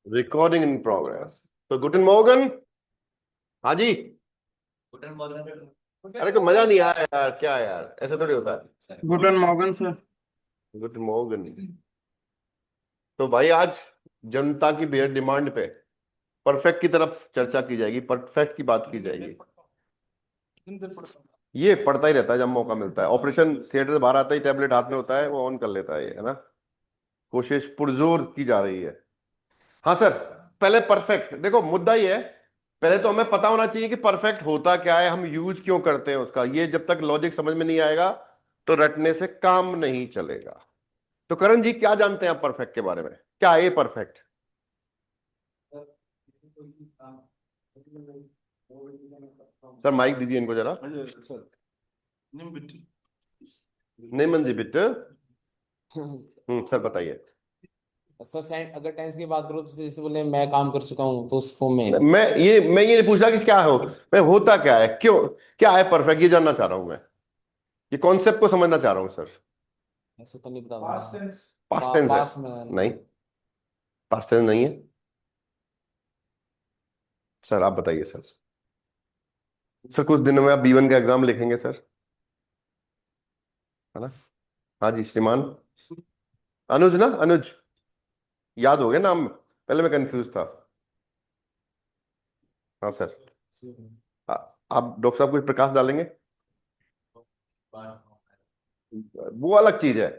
Recording in progress. तो गुटन Morgan. हाँ जी। अरे कोई मजा नहीं आया यार, क्या यार, ऐसे थोड़ी होता है। गुटन मॉर्गन सर। गुटन मॉर्गन। तो भाई आज जनता की बेहद डिमांड पे परफेक्ट की तरफ चर्चा की जाएगी, परफेक्ट की बात की जाएगी। ये पढ़ता ही रहता है जब मौका मिलता है। ऑपरेशन थिएटर से बाहर आता ही टैबलेट हाथ में होता है, वो ऑन कर लेता है, ये है ना। कोशिश पुरजोर की जा रही है। हाँ सर। पहले परफेक्ट देखो, मुद्दा ये है, पहले तो हमें पता होना चाहिए कि परफेक्ट होता क्या है, हम यूज क्यों करते हैं उसका। ये जब तक लॉजिक समझ में नहीं आएगा तो रटने से काम नहीं चलेगा। तो करण जी क्या जानते हैं आप परफेक्ट के बारे में, क्या है परफेक्ट? सर माइक दीजिए इनको जरा। नेमन जी बिट। सर बताइए। सर अगर टेंस की बात करो तो जैसे बोले मैं काम कर चुका हूँ तो उस फॉर्म में। मैं ये नहीं पूछ रहा कि क्या हो, मैं होता क्या है, क्यों, क्या है परफेक्ट, ये जानना चाह रहा हूं मैं। ये कॉन्सेप्ट को समझना चाह रहा हूं सर। ऐसा तो नहीं बता पास्ट टेंस है? पास में नहीं, पास्ट टेंस नहीं है सर। आप बताइए सर। सर कुछ दिनों में आप B1 का एग्जाम लिखेंगे सर, है ना? हाँ जी श्रीमान। अनुज ना, अनुज, याद हो गया नाम, पहले मैं कंफ्यूज था। हाँ सर। आ, आप डॉक्टर साहब कुछ प्रकाश डालेंगे? वो अलग चीज है,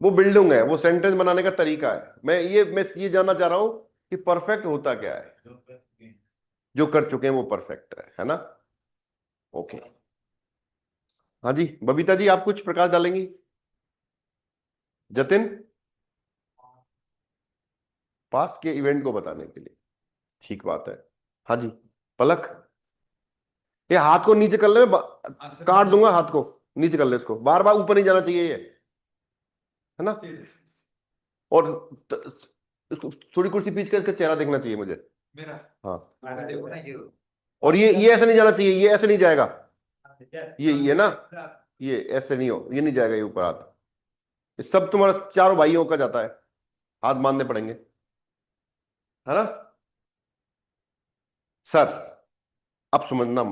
वो बिल्डिंग है, वो सेंटेंस बनाने का तरीका है। मैं ये जानना चाह रहा हूं कि परफेक्ट होता क्या है। जो कर चुके हैं वो परफेक्ट है ना? ओके। हाँ जी बबीता जी, आप कुछ प्रकाश डालेंगी? जतिन, पास्ट के इवेंट को बताने के लिए, ठीक बात है। हाँ जी पलक, ये हाथ को नीचे कर ले, मैं काट दूंगा हाथ को। नीचे कर ले इसको, बार बार ऊपर नहीं जाना चाहिए ये, है ना? और इसको थोड़ी कुर्सी पीछे कर, इसका चेहरा देखना चाहिए मुझे। मेरा? हाँ। और ये ऐसे नहीं जाना चाहिए, ये ऐसे नहीं जाएगा। ये ना, ये ऐसे नहीं हो, ये नहीं जाएगा, ये ऊपर हाथ। ये सब तुम्हारा चारों भाइयों का जाता है, हाथ बांधने पड़ेंगे, है ना सर? अब समझना,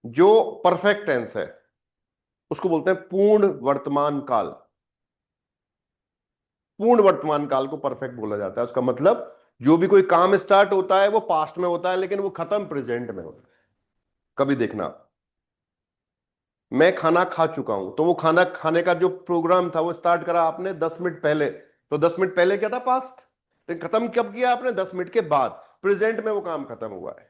जो परफेक्ट टेंस है उसको बोलते हैं पूर्ण वर्तमान काल। पूर्ण वर्तमान काल को परफेक्ट बोला जाता है। उसका मतलब जो भी कोई काम स्टार्ट होता है वो पास्ट में होता है, लेकिन वो खत्म प्रेजेंट में होता है। कभी देखना, मैं खाना खा चुका हूं, तो वो खाना खाने का जो प्रोग्राम था वो स्टार्ट करा आपने 10 मिनट पहले, तो 10 मिनट पहले क्या था, पास्ट। लेकिन खत्म कब किया आपने? 10 मिनट के बाद, प्रेजेंट में वो काम खत्म हुआ है।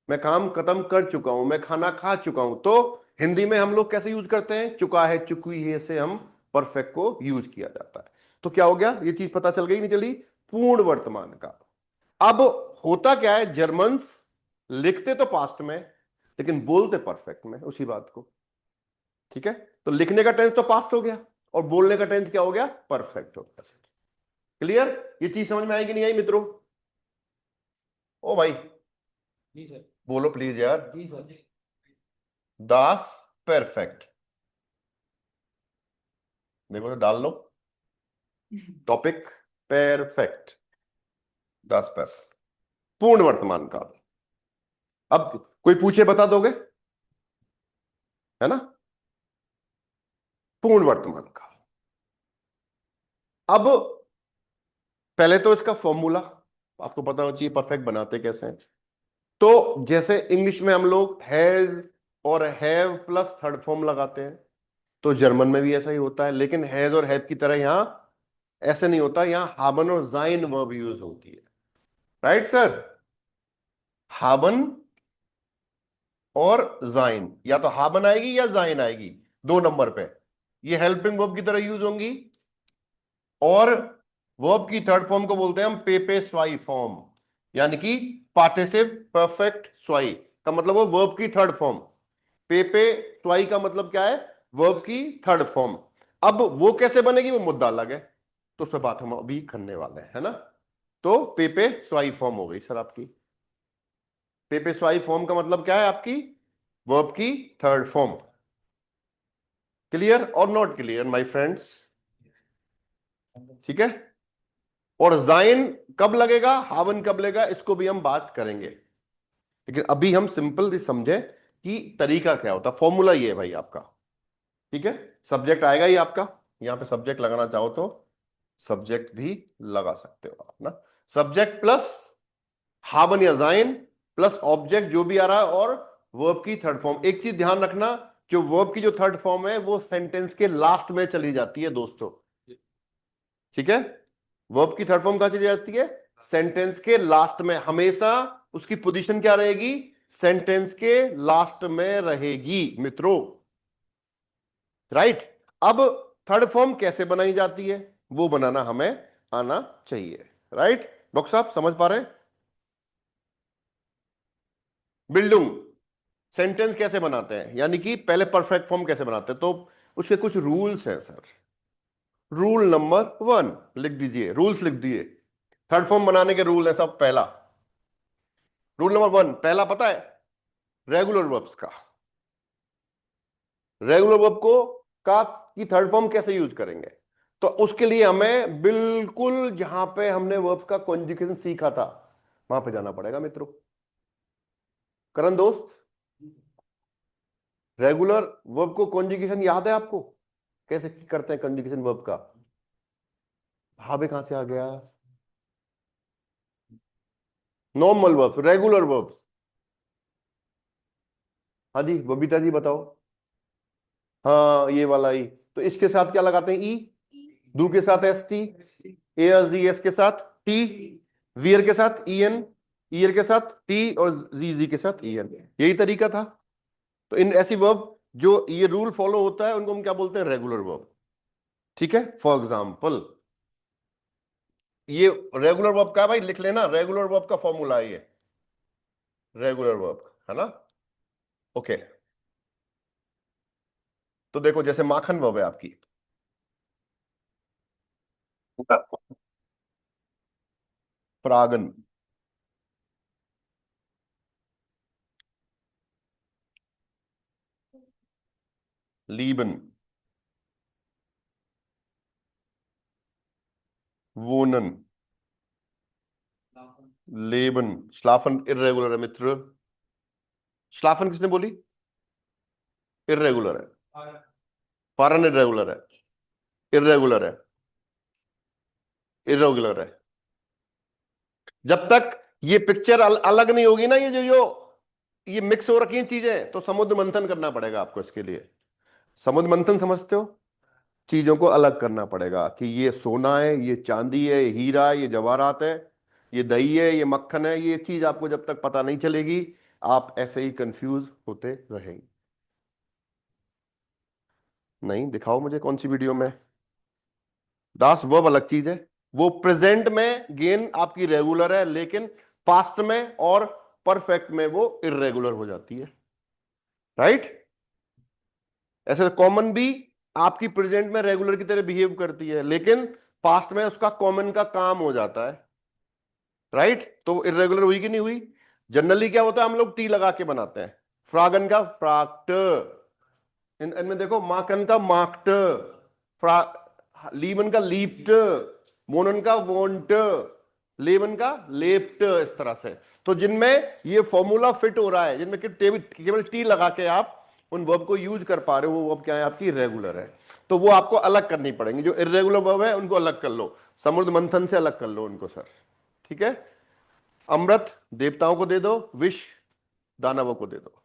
मैं काम खत्म कर चुका हूं, मैं खाना खा चुका हूं। तो हिंदी में हम लोग कैसे यूज करते हैं? चुका है, चुकी है से हम परफेक्ट को यूज किया जाता है। तो क्या हो गया, ये चीज पता चल गई नहीं चली? पूर्ण वर्तमान का। अब होता क्या है, जर्मन्स लिखते तो पास्ट में लेकिन बोलते परफेक्ट में उसी बात को। ठीक है, तो लिखने का टेंस तो पास्ट हो गया और बोलने का टेंस क्या हो गया? परफेक्ट हो गया। क्लियर? ये चीज समझ में आएगी नहीं आई मित्रों? ओ भाई जी सर। बोलो प्लीज यार। जी सर। दास परफेक्ट, देखो तो डाल लो टॉपिक, परफेक्ट, दास परफेक्ट, पूर्ण वर्तमान काल। अब कोई पूछे बता दोगे, है ना? पूर्ण वर्तमान काल। अब पहले तो इसका फॉर्मूला आपको पता होना चाहिए, परफेक्ट बनाते कैसे हैं। तो जैसे इंग्लिश में हम लोग हैज और हैव प्लस थर्ड फॉर्म लगाते हैं, तो जर्मन में भी ऐसा ही होता है। लेकिन हैज और हैव की तरह यहां ऐसे नहीं होता, यहां हाबन और जाइन वर्ब यूज होती है। Right sir? हाबन और जाइन, या तो हाबन आएगी या जाइन आएगी, 2 नंबर पे। ये हेल्पिंग वर्ब की तरह यूज होंगी। और वर्ब की थर्ड फॉर्म को बोलते हैं हम पेपे स्वाई फॉर्म, यानी कि पार्टिसिप परफेक्ट स्वाई का मतलब वो वर्ब की थर्ड फॉर्म। पेपे स्वाई का मतलब क्या है? वर्ब की थर्ड फॉर्म। अब वो कैसे बनेगी वो मुद्दा अलग है, तो उस पर बात हम अभी करने वाले हैं, है ना? तो पेपे स्वाई फॉर्म हो गई सर आपकी। पेपे स्वाई फॉर्म का मतलब क्या है? आपकी वर्ब की थर्ड फॉर्म। क्लियर और नॉट क्लियर माय फ्रेंड्स? ठीक है। और जाइन कब लगेगा, हावन कब लगेगा, इसको भी हम बात करेंगे। लेकिन अभी हम सिंपल समझे कि तरीका क्या होता है। फॉर्मूला ये है भाई आपका, ठीक है। सब्जेक्ट आएगा ही आपका, यहां पे सब्जेक्ट लगाना चाहो तो सब्जेक्ट भी लगा सकते हो आप ना। सब्जेक्ट प्लस हावन या जाइन प्लस ऑब्जेक्ट जो भी आ रहा है, और वर्ब की थर्ड फॉर्म। एक चीज ध्यान रखना, जो वर्ब की जो थर्ड फॉर्म है वो सेंटेंस के लास्ट में चली जाती है दोस्तों, ठीक है। वर्ब की थर्ड फॉर्म कहां चली जाती है, सेंटेंस के लास्ट में। हमेशा उसकी पोजीशन क्या रहेगी, सेंटेंस के लास्ट में रहेगी मित्रों, राइट। अब थर्ड फॉर्म कैसे बनाई जाती है वो बनाना हमें आना चाहिए, राइट। डॉक्टर साहब समझ पा रहे हैं। बिल्डिंग सेंटेंस कैसे बनाते हैं, यानी कि पहले परफेक्ट फॉर्म कैसे बनाते हैं, तो उसके कुछ रूल्स हैं सर। रूल नंबर 1 लिख दीजिए, रूल्स लिख दिए। थर्ड फॉर्म बनाने के रूल है सब। पहला रूल नंबर 1, पहला पता है, रेगुलर वर्ब्स का। रेगुलर वर्ब को का की थर्ड फॉर्म कैसे यूज करेंगे, तो उसके लिए हमें बिल्कुल जहां पे हमने वर्ब का कॉन्जुगेशन सीखा था वहां पे जाना पड़ेगा मित्रों। करण दोस्त, रेगुलर वर्ब को कॉन्जुगेशन याद है आपको, कैसे करते हैं कॉन्जुगेशन वर्ब का। भावे कहां से आ गया, नॉर्मल वर्ब, रेगुलर वर्ब। हाँ जी बबीता जी बताओ। हाँ ये वाला ही, तो इसके साथ क्या लगाते हैं, ई। डू के साथ S T, air G S के साथ टी, वियर के साथ ई एन, ईयर के साथ टी, और जी जी के साथ ई एन। यही तरीका था। तो इन ऐसी वर्ब जो ये रूल फॉलो होता है उनको हम क्या बोलते हैं, रेगुलर वर्ब, ठीक है। फॉर एग्जाम्पल ये रेगुलर वर्ब का है भाई, लिख लेना, रेगुलर वर्ब का फॉर्मूला है ये, रेगुलर वर्ब, है ना। ओके, तो देखो जैसे माखन वर्ब है आपकी, परागन, लीबन, वोनन, लेबन, श्लाफन इरेगुलर है मित्र। श्लाफन किसने बोली, इरेगुलर है। पारन इरेगुलर है, इरेगुलर है, इरेगुलर है। जब तक ये पिक्चर अलग नहीं होगी ना, ये जो ये मिक्स हो रखी हैं चीजें, तो समुद्र मंथन करना पड़ेगा आपको इसके लिए। समुद्र मंथन समझते हो, चीजों को अलग करना पड़ेगा कि ये सोना है, ये चांदी है, ये हीरा है, ये जवाहरात है, ये दही है, ये मक्खन है। ये चीज आपको जब तक पता नहीं चलेगी आप ऐसे ही कंफ्यूज होते रहेंगे। नहीं दिखाओ मुझे कौन सी वीडियो में। दास वर्ब अलग चीज है, वो प्रेजेंट में गेन आपकी रेगुलर है, लेकिन पास्ट में और परफेक्ट में वो इरेगुलर हो जाती है, राइट। ऐसे कॉमन भी आपकी प्रेजेंट में रेगुलर की तरह बिहेव करती है, लेकिन पास्ट में उसका कॉमन का काम हो जाता है, राइट। तो इरेगुलर हुई कि नहीं हुई। जनरली क्या होता है, हम लोग टी लगा के बनाते हैं, फ्रागन का फ्राक्ट, इनमें देखो माकन का मार्क्ट, फ्रा लीमन का लीप्ट, मोनन का वोंट, लेमन का लेप्ट, इस तरह से। तो जिनमें ये फॉर्मूला फिट हो रहा है, जिनमें कि केवल टी लगा के आप उन वर्ब को यूज कर पा रहे हो, वो वर्ब क्या है आपकी रेगुलर है। तो वो आपको अलग करनी पड़ेंगी, जो इरेगुलर वर्ब है उनको अलग कर लो, समुद्र मंथन से अलग कर लो उनको सर, ठीक है। अमृत देवताओं को दे दो, विष दानवों को दे दो,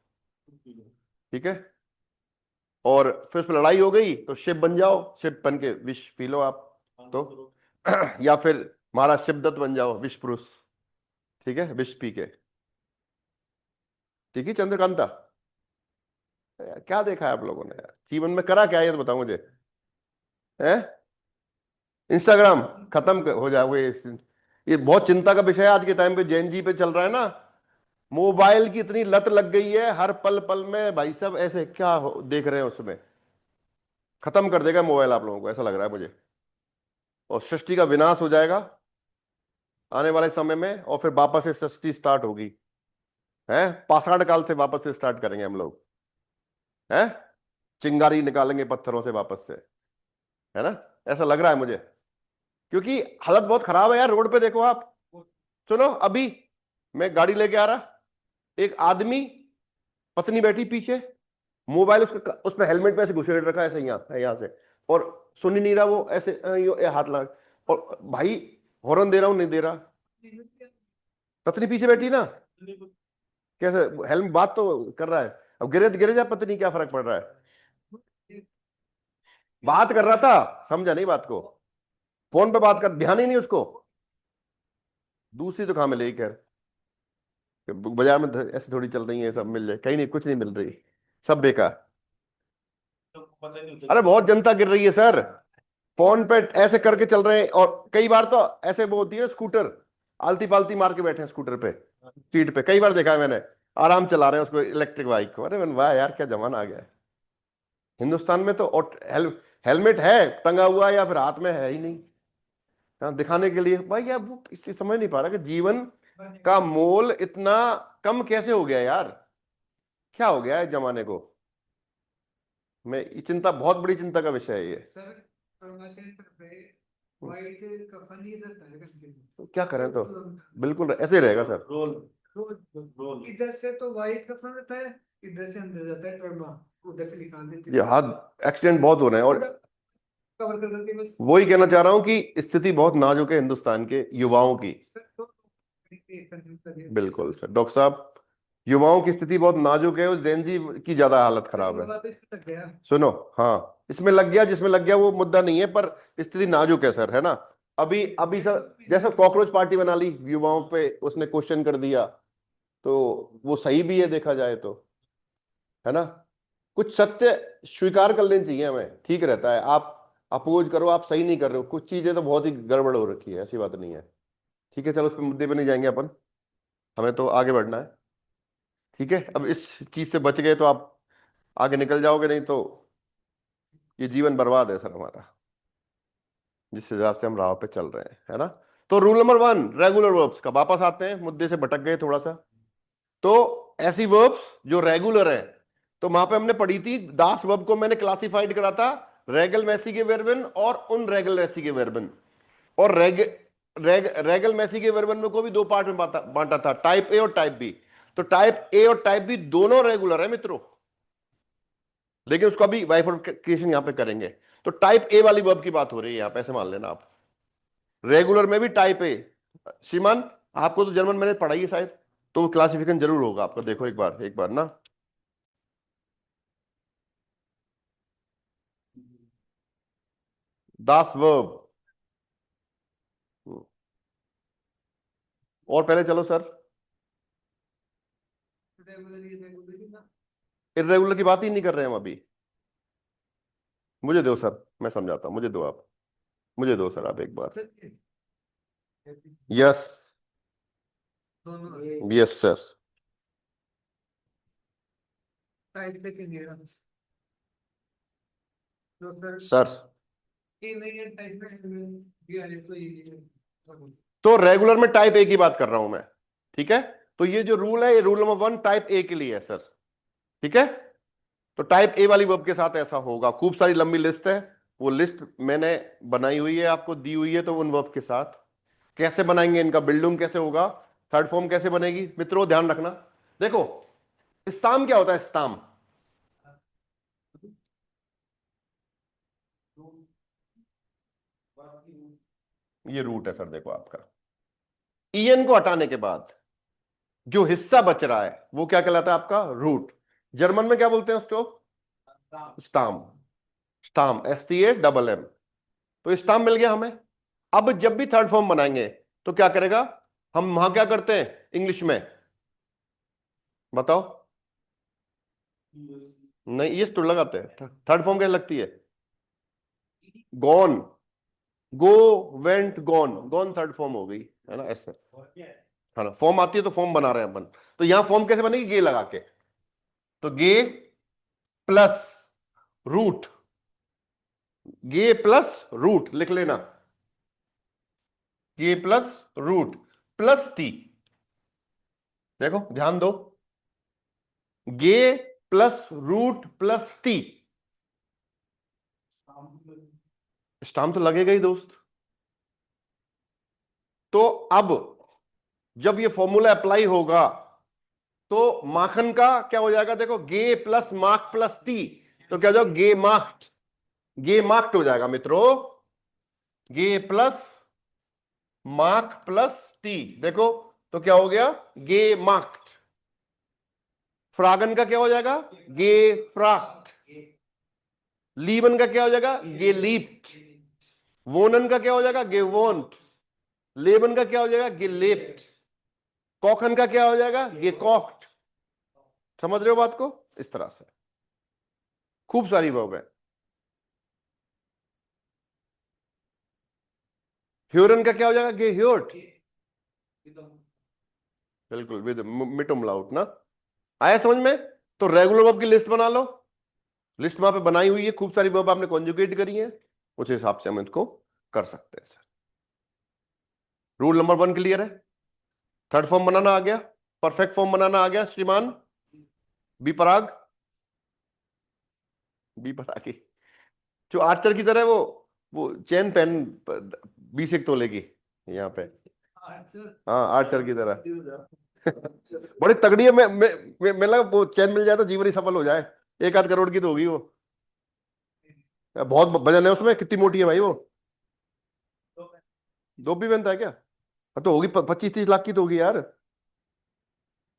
ठीक है। और फिर उस पर लड़ाई हो गई तो शिव बन जाओ, शिव बन के विष पी लो आप तो या फिर महाराज शिवदत्त बन जाओ, विष पुरुष, ठीक है, विष पी के, ठीक है। चंद्रकांता यार, क्या देखा है आप लोगों ने यार, जीवन में करा क्या है ये तो बताओ मुझे, है। इंस्टाग्राम खत्म हो जाओगे। ये बहुत चिंता का विषय है आज के टाइम पे, जैन जी पे चल रहा है ना। मोबाइल की इतनी लत लग गई है, हर पल पल में भाई साहब ऐसे क्या देख रहे हैं उसमें, खत्म कर देगा मोबाइल आप लोगों को, ऐसा लग रहा है मुझे। और सृष्टि का विनाश हो जाएगा आने वाले समय में, और फिर वापस से सृष्टि स्टार्ट होगी, है। पाषाण काल से वापस से स्टार्ट करेंगे हम लोग, है। चिंगारी निकालेंगे पत्थरों से वापस से, है ना। ऐसा लग रहा है मुझे, क्योंकि हालत बहुत खराब है यार, रोड पे देखो आप, सुनो, अभी मैं गाड़ी लेके आ रहा, एक आदमी, पत्नी बैठी पीछे, मोबाइल उसका उसमें हेलमेट में ऐसे घुसेड़ रखा है, ऐसे यहाँ से, और सुन ही नहीं रहा वो, ऐसे हाथ लगा, और भाई हॉर्न दे रहा हूं, नहीं दे रहा, पत्नी पीछे बैठी ना, कैसे हेलमेट बात तो कर रहा है, अब गिरे गिरे जा पत्नी, क्या फर्क पड़ रहा है, बात कर रहा था, समझा नहीं बात को, फोन पे बात कर, ध्यान ही नहीं उसको, दूसरी तो कहां मिलेगी, खैर बाजार में ऐसे थोड़ी चल रही है, सब मिल जाए, कहीं नहीं, कुछ नहीं मिल रही, सब बेकार। अरे बहुत जनता गिर रही है सर, फोन पे ऐसे करके चल रहे हैं, और कई बार तो ऐसे वो होती है स्कूटर, आलती पालती मार के बैठे हैं स्कूटर पे, सीट पे, कई बार देखा है मैंने, आराम चला रहे हैं उसको, इलेक्ट्रिक बाइक को, अरे मैंने वाह यार क्या जमाना आ गया है। हिंदुस्तान में तो हेलमेट है टंगा हुआ, या फिर हाथ में है ही नहीं, हाँ, दिखाने के लिए, भाई यार वो इससे समझ नहीं पा रहा कि जीवन का मोल इतना कम कैसे हो गया यार, क्या हो गया है जमाने को, मैं ये चिंता, बहुत बड़ी चिंता का विषय है ये। सर सेंटर पे वाइट कफन ही रहता है कंटिन्यू, तो क्या करें, तो 2 किलोमीटर बिल्कुल ऐसे ही रहेगा सर। रोल रोज। रोल इधर से तो वाइट कफन रहता है, इधर से अंदर जाता है ट्रमा, उधर से निकाल देते ये हाथ, एक्सीडेंट बहुत हो रहे हैं, और कवर कर करके बस। वही कहना चाह रहा हूं कि स्थिति बहुत नाजुक है हिंदुस्तान के युवाओं की। सर, कंटिन्यू करिए। बिल्कुल सर, डॉक्टर साहब, युवाओं की स्थिति बहुत नाजुक है, और जेनजी की ज्यादा हालत खराब है। युवा तो इसमें लग गया। सुनो, हाँ, इसमें लग गया, जिसमें लग गया वो मुद्दा नहीं है, पर स्थिति नाजुक है सर, है ना। अभी अभी सर, जैसे कॉकरोच पार्टी बना ली युवाओं पे, उसने क्वेश्चन कर दिया, तो वो सही भी है देखा जाए तो, है ना। कुछ सत्य स्वीकार कर लेनी चाहिए हमें, ठीक रहता है, आप अपोज करो, आप सही नहीं कर रहे हो, कुछ चीजें तो बहुत ही गड़बड़ हो रखी है, ऐसी बात नहीं है। ठीक है, चलो उस पर मुद्दे पे नहीं जाएंगे अपन, हमें तो आगे बढ़ना है। ठीक है, अब इस चीज से बच गए तो आप आगे निकल जाओगे, नहीं तो ये जीवन बर्बाद है सर हमारा, जिस हिसाब से हम राह पे चल रहे हैं, है ना। तो रूल नंबर 1, रेगुलर वर्ब्स का, वापस आते हैं, मुद्दे से भटक गए थोड़ा सा। तो ऐसी वर्ब्स जो रेगुलर है, तो वहां पे हमने पढ़ी थी, दास वर्ब को मैंने क्लासिफाइड करा था, रेगल मैसी के वर्बन और उन रेगल मैसी के वर्बन, और रेगल मैसी के वर्बन में को भी 2 पार्ट में बांटा था, टाइप ए और टाइप बी। तो टाइप ए और टाइप बी दोनों रेगुलर है मित्रों, लेकिन उसको अभी बाइफरकेशन यहां पे करेंगे। तो टाइप ए वाली वर्ब की बात हो रही है यहां पे, ऐसे मान लेना आप, रेगुलर में भी टाइप ए। श्रीमान, आपको तो जर्मन मैंने पढ़ाई है शायद, तो क्लासिफिकेशन जरूर होगा आपका, देखो एक बार ना, दास वर्ब, और पहले चलो सर, रेगुलरली ना। इरेगुलर की बात ही नहीं कर रहे हैं हम अभी, मुझे दो सर, मैं समझाता हूं, मुझे दो आप, मुझे दो सर आप एक बार। यस, दोनों यस सर। टाइप देखेंगे हम। तो सर सर, ये नहीं है टाइप में ये आने तो ये है। तो रेगुलर में टाइप ए की बात कर रहा हूं मैं, ठीक है। तो ये जो रूल है, ये रूल नंबर 1 टाइप ए के लिए है सर, ठीक है। तो टाइप ए वाली वर्ब के साथ ऐसा होगा, खूब सारी लंबी लिस्ट है, वो लिस्ट मैंने बनाई हुई है, आपको दी हुई है, तो उन वर्ब के साथ कैसे बनाएंगे, इनका बिल्डिंग कैसे होगा, थर्ड फॉर्म कैसे बनेगी, मित्रों ध्यान रखना। देखो, स्टाम क्या होता है, स्टाम, ये रूट है सर, देखो आपका, ईएन को हटाने के बाद जो हिस्सा बच रहा है वो क्या कहलाता है, आपका रूट। जर्मन में क्या बोलते हैं उसको, स्टाम, स्टाम, STAMM। तो स्टाम मिल गया हमें। अब जब भी थर्ड फॉर्म बनाएंगे तो क्या करेगा, हम वहां क्या करते हैं इंग्लिश में, बताओ, नहीं ये तो लगाते हैं, थर्ड फॉर्म क्या लगती है, gone, go, went, gone, gone third form हो गई, है ना, ऐसे, है ना, फॉर्म आती है तो फॉर्म बना रहे हैं अपन। तो यहां फॉर्म कैसे बनेगी, गे लगा के, तो गे प्लस रूट, गे प्लस रूट लिख लेना, गे प्लस रूट प्लस टी, देखो ध्यान दो, गे प्लस रूट प्लस टी, स्टाम तो लगेगा ही दोस्त। तो अब जब ये फॉर्मूला अप्लाई होगा तो माखन का क्या हो जाएगा, देखो गे प्लस मार्क प्लस टी, तो क्या हो जाएगा, गे मार्क्ड, गे मार्क्ड हो जाएगा मित्रों, गे प्लस मार्क प्लस टी, देखो तो क्या हो गया, गे मार्क्ड। फ्रागन का क्या हो जाएगा, गे फ्राक्ट। लीबन का क्या हो जाएगा, गे लीप्ट। वोनन का क्या हो जाएगा, गे वोंट। लेबन का क्या हो जाएगा, गे लेप्ट। कॉखन का क्या हो जाएगा, गे कॉक्ट। समझ रहे हो बात को, इस तरह से खूब सारी वर्ब है। ह्यूरन का क्या हो जाएगा, गे ह्योर्ट, बिल्कुल विद मिट उमलाउट ना। आया समझ में। तो रेगुलर वर्ब की लिस्ट बना लो, लिस्ट वहां पे बनाई हुई है, खूब सारी वर्ब आपने कॉन्जुगेट करी है, उस हिसाब से हम इसको कर सकते हैं सर। रूल नंबर 1 क्लियर है। थर्ड फॉर्म बनाना आ गया, परफेक्ट फॉर्म बनाना आ गया श्रीमान बी पराग, बी पराग की जो आर्चर की तरह है, वो चैन पेन 20 तोले की यहाँ पे, हाँ आर्चर की तरह बड़ी तगड़ी है। मैं लगा वो चैन मिल जाए तो जीवन ही सफल हो जाए। 1 आध करोड़ की तो होगी वो, बहुत वजन है उसमें, कितनी मोटी है भाई वो, दो भी बनता है क्या, हाँ, तो होगी 25-30 लाख की तो होगी यार।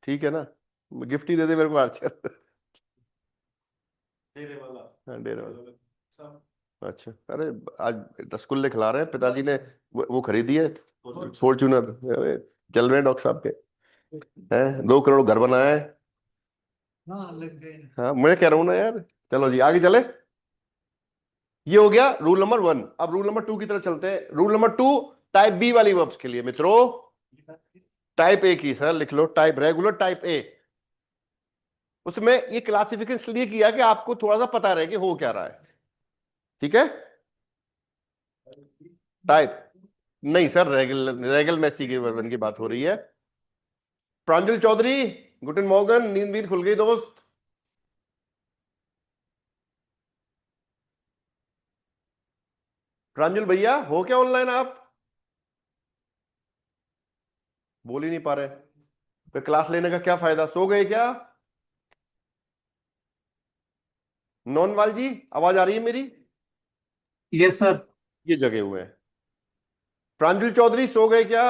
ठीक है ना, गिफ्ट ही दे दे मेरे को आर्चर डेरे वाला। हाँ डेरे वाला। सब अच्छा, अरे आज रसगुल्ले खिला रहे हैं पिताजी ने, वो खरीदी है फॉर्च्यूनर, अरे चल रहे हैं डॉक्टर साहब के, हैं 2 करोड़ घर बनाया है। हाँ लग गए। हाँ मैं कह रहा हूँ ना यार। चलो जी आगे चले, ये हो गया रूल नंबर 1। अब रूल नंबर 2 की तरफ चलते हैं। रूल नंबर 2 टाइप बी वाली वर्ब्स के लिए मित्रों, टाइप ए की सर लिख लो, टाइप रेगुलर टाइप ए। उसमें ये क्लासिफिकेशन इसलिए किया कि आपको थोड़ा सा पता रहे कि हो क्या रहा है, ठीक है। टाइप नहीं सर, रेगल रेगल मैसी के वर्बन की बात हो रही है। प्रांजल चौधरी, गुटन मॉर्गन, नींद वीर खुल गई दोस्त। प्रांजल भैया हो क्या ऑनलाइन आप, बोल ही नहीं पा रहे, फिर क्लास लेने का क्या फायदा, सो गए क्या। नॉनवाल जी आवाज आ रही है मेरी, यस सर। ये जगे हुए हैं। प्रांजल चौधरी सो गए क्या,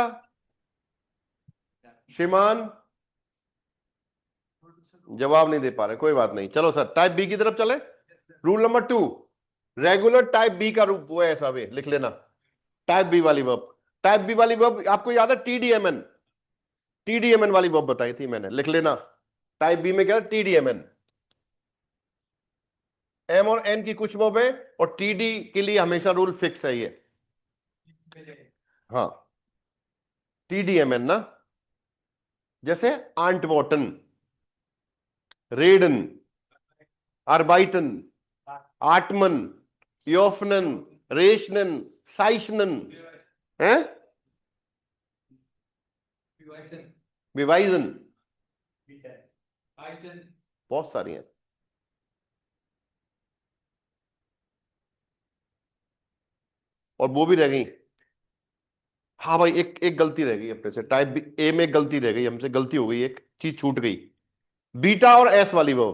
श्रीमान जवाब नहीं दे पा रहे, कोई बात नहीं, चलो सर टाइप बी की तरफ चले। Rule number 2, regular type B का रूप वो है ऐसा भी लिख लेना, टाइप बी वाली वर्ब। टाइप बी वाली वर्ब आपको याद है, टीडीएमएन, टीडीएमएन वाली वर्ब बताई थी मैंने, लिख लेना। टाइप बी में क्या, टीडीएमएन। एम और एन की कुछ वर्ब है, और टीडी के लिए हमेशा रूल फिक्स है ये, हाँ टीडीएमएन ना, जैसे आंट वॉटन, रेडन, आर्बाइटन, आटमन, योफनन, रेशनन, साइशनन है, विवाइजन, बहुत सारी हैं। और वो भी रह गई, हाँ भाई एक एक गलती रह गई अपने से, टाइप बी ए में एक गलती रह गई, हमसे गलती हो गई, एक चीज छूट गई, बीटा और एस वाली वो,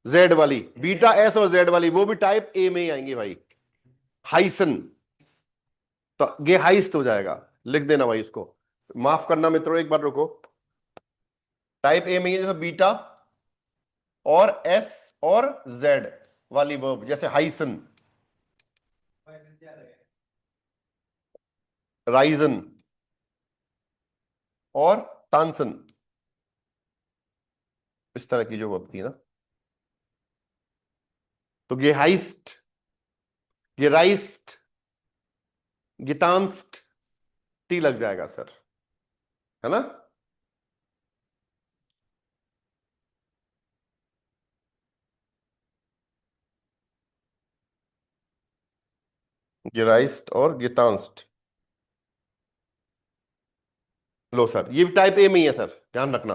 जेड वाली, बीटा एस और जेड वाली वो भी टाइप ए में ही आएंगी भाई। हाइसन, तो ये हाइस्ट हो जाएगा, लिख देना भाई इसको, माफ करना मित्रों एक बार रुको। टाइप ए में ही जैसे बीटा और एस और जेड वाली वर्ब, जैसे हाइसन, राइजन और तानसन, इस तरह की जो वर्ब थी ना, तो ये हाइस्ट, ये राइस्ट, गितांस्ट, टी लग जाएगा सर, है ना। गिराइस्ट और गितांस्ट, लो सर ये भी टाइप ए में ही है सर, ध्यान रखना,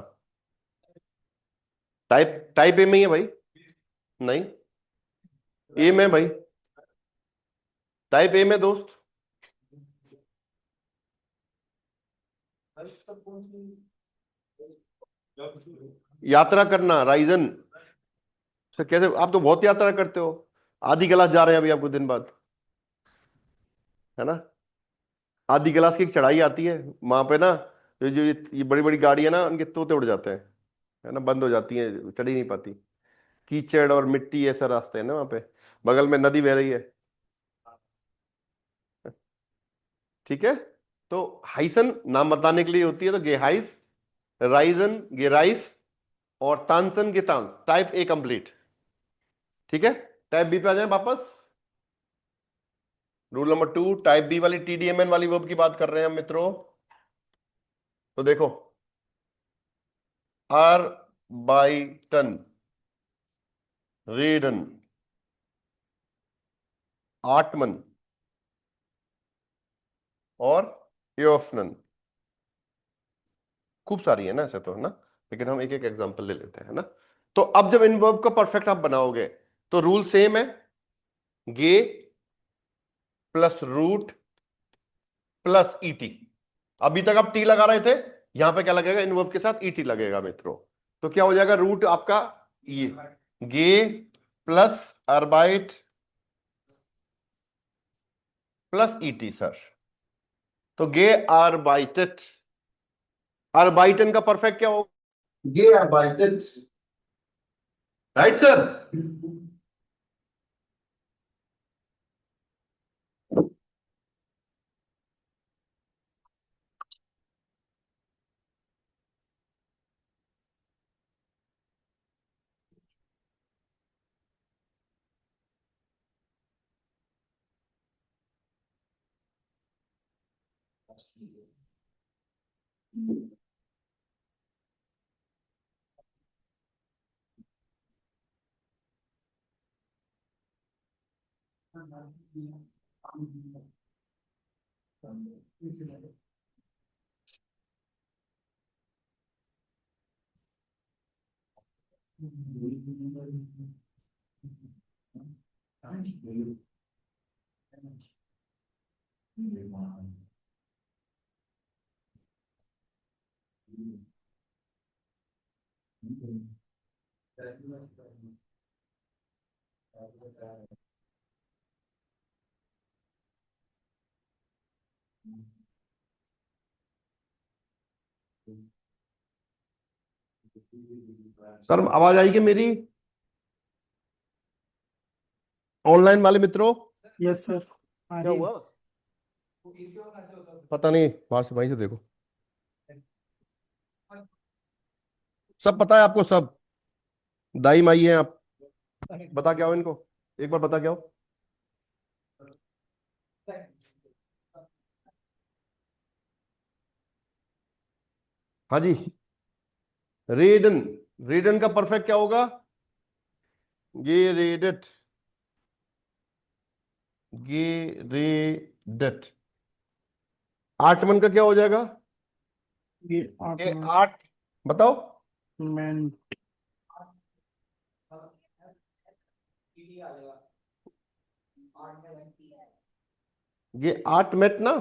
टाइप टाइप ए में ही है भाई, नहीं ए में भाई, टाइप ए में दोस्त, यात्रा करना, राइजन। सर कैसे, आप तो बहुत यात्रा करते हो। आधी क्लास जा रहे हैं अभी आपको दिन बाद, है ना। आधी क्लास की एक चढ़ाई आती है, वहां पे ना जो जो ये बड़ी बड़ी गाड़ियां ना, उनके तोते उड़ जाते हैं, है ना, बंद हो जाती हैं, चढ़ ही नहीं पाती। कीचड़ और मिट्टी ऐसा रास्ते है ना वहां पे, बगल में नदी बह रही है। ठीक है। तो हाइसन नाम बताने के लिए होती है, तो गेहाइस, राइजन गेराइस, और तानसन गेतांस, टाइप ए कंप्लीट। ठीक है। टाइप बी पे आ जाए वापस। रूल नंबर 2, टाइप बी वाली टीडीएमएन वाली वर्ब की बात कर रहे हैं हम मित्रों। तो देखो, आर बाई टन, रेडन, आटमन और एओफनन। खूब सारी है ना ऐसे तो, है ना, लेकिन हम एक एक एग्जांपल ले लेते हैं, है ना। तो अब जब इन वर्ब का परफेक्ट आप बनाओगे तो रूल सेम है, गे प्लस रूट प्लस ईटी। अभी तक आप टी लगा रहे थे, यहां पे क्या लगेगा, इन वर्ब के साथ ईटी लगेगा मित्रों। तो क्या हो जाएगा, रूट आपका ये गे प्लस अर्बाइट प्लस ईटी सर। तो गे अर्बाइटेट, अर्बाइटन का परफेक्ट क्या होगा, गे अर्बाइटेट, राइट सर। सर आवाज आई कि मेरी, ऑनलाइन वाले मित्रों। यस सर, आ क्या रही है। हुआ, पता नहीं, बाहर से, वहीं से देखो। सब पता है आपको सब, दाई माई है आप, बता क्या हो इनको, एक बार बता क्या हो। हाँ जी, रेडन, रेडन का परफेक्ट क्या होगा, गे रेडेट, गे रेडेट। आठमन का क्या हो जाएगा, ये ये आठ, बताओ। मैन ये आठ मेट ना,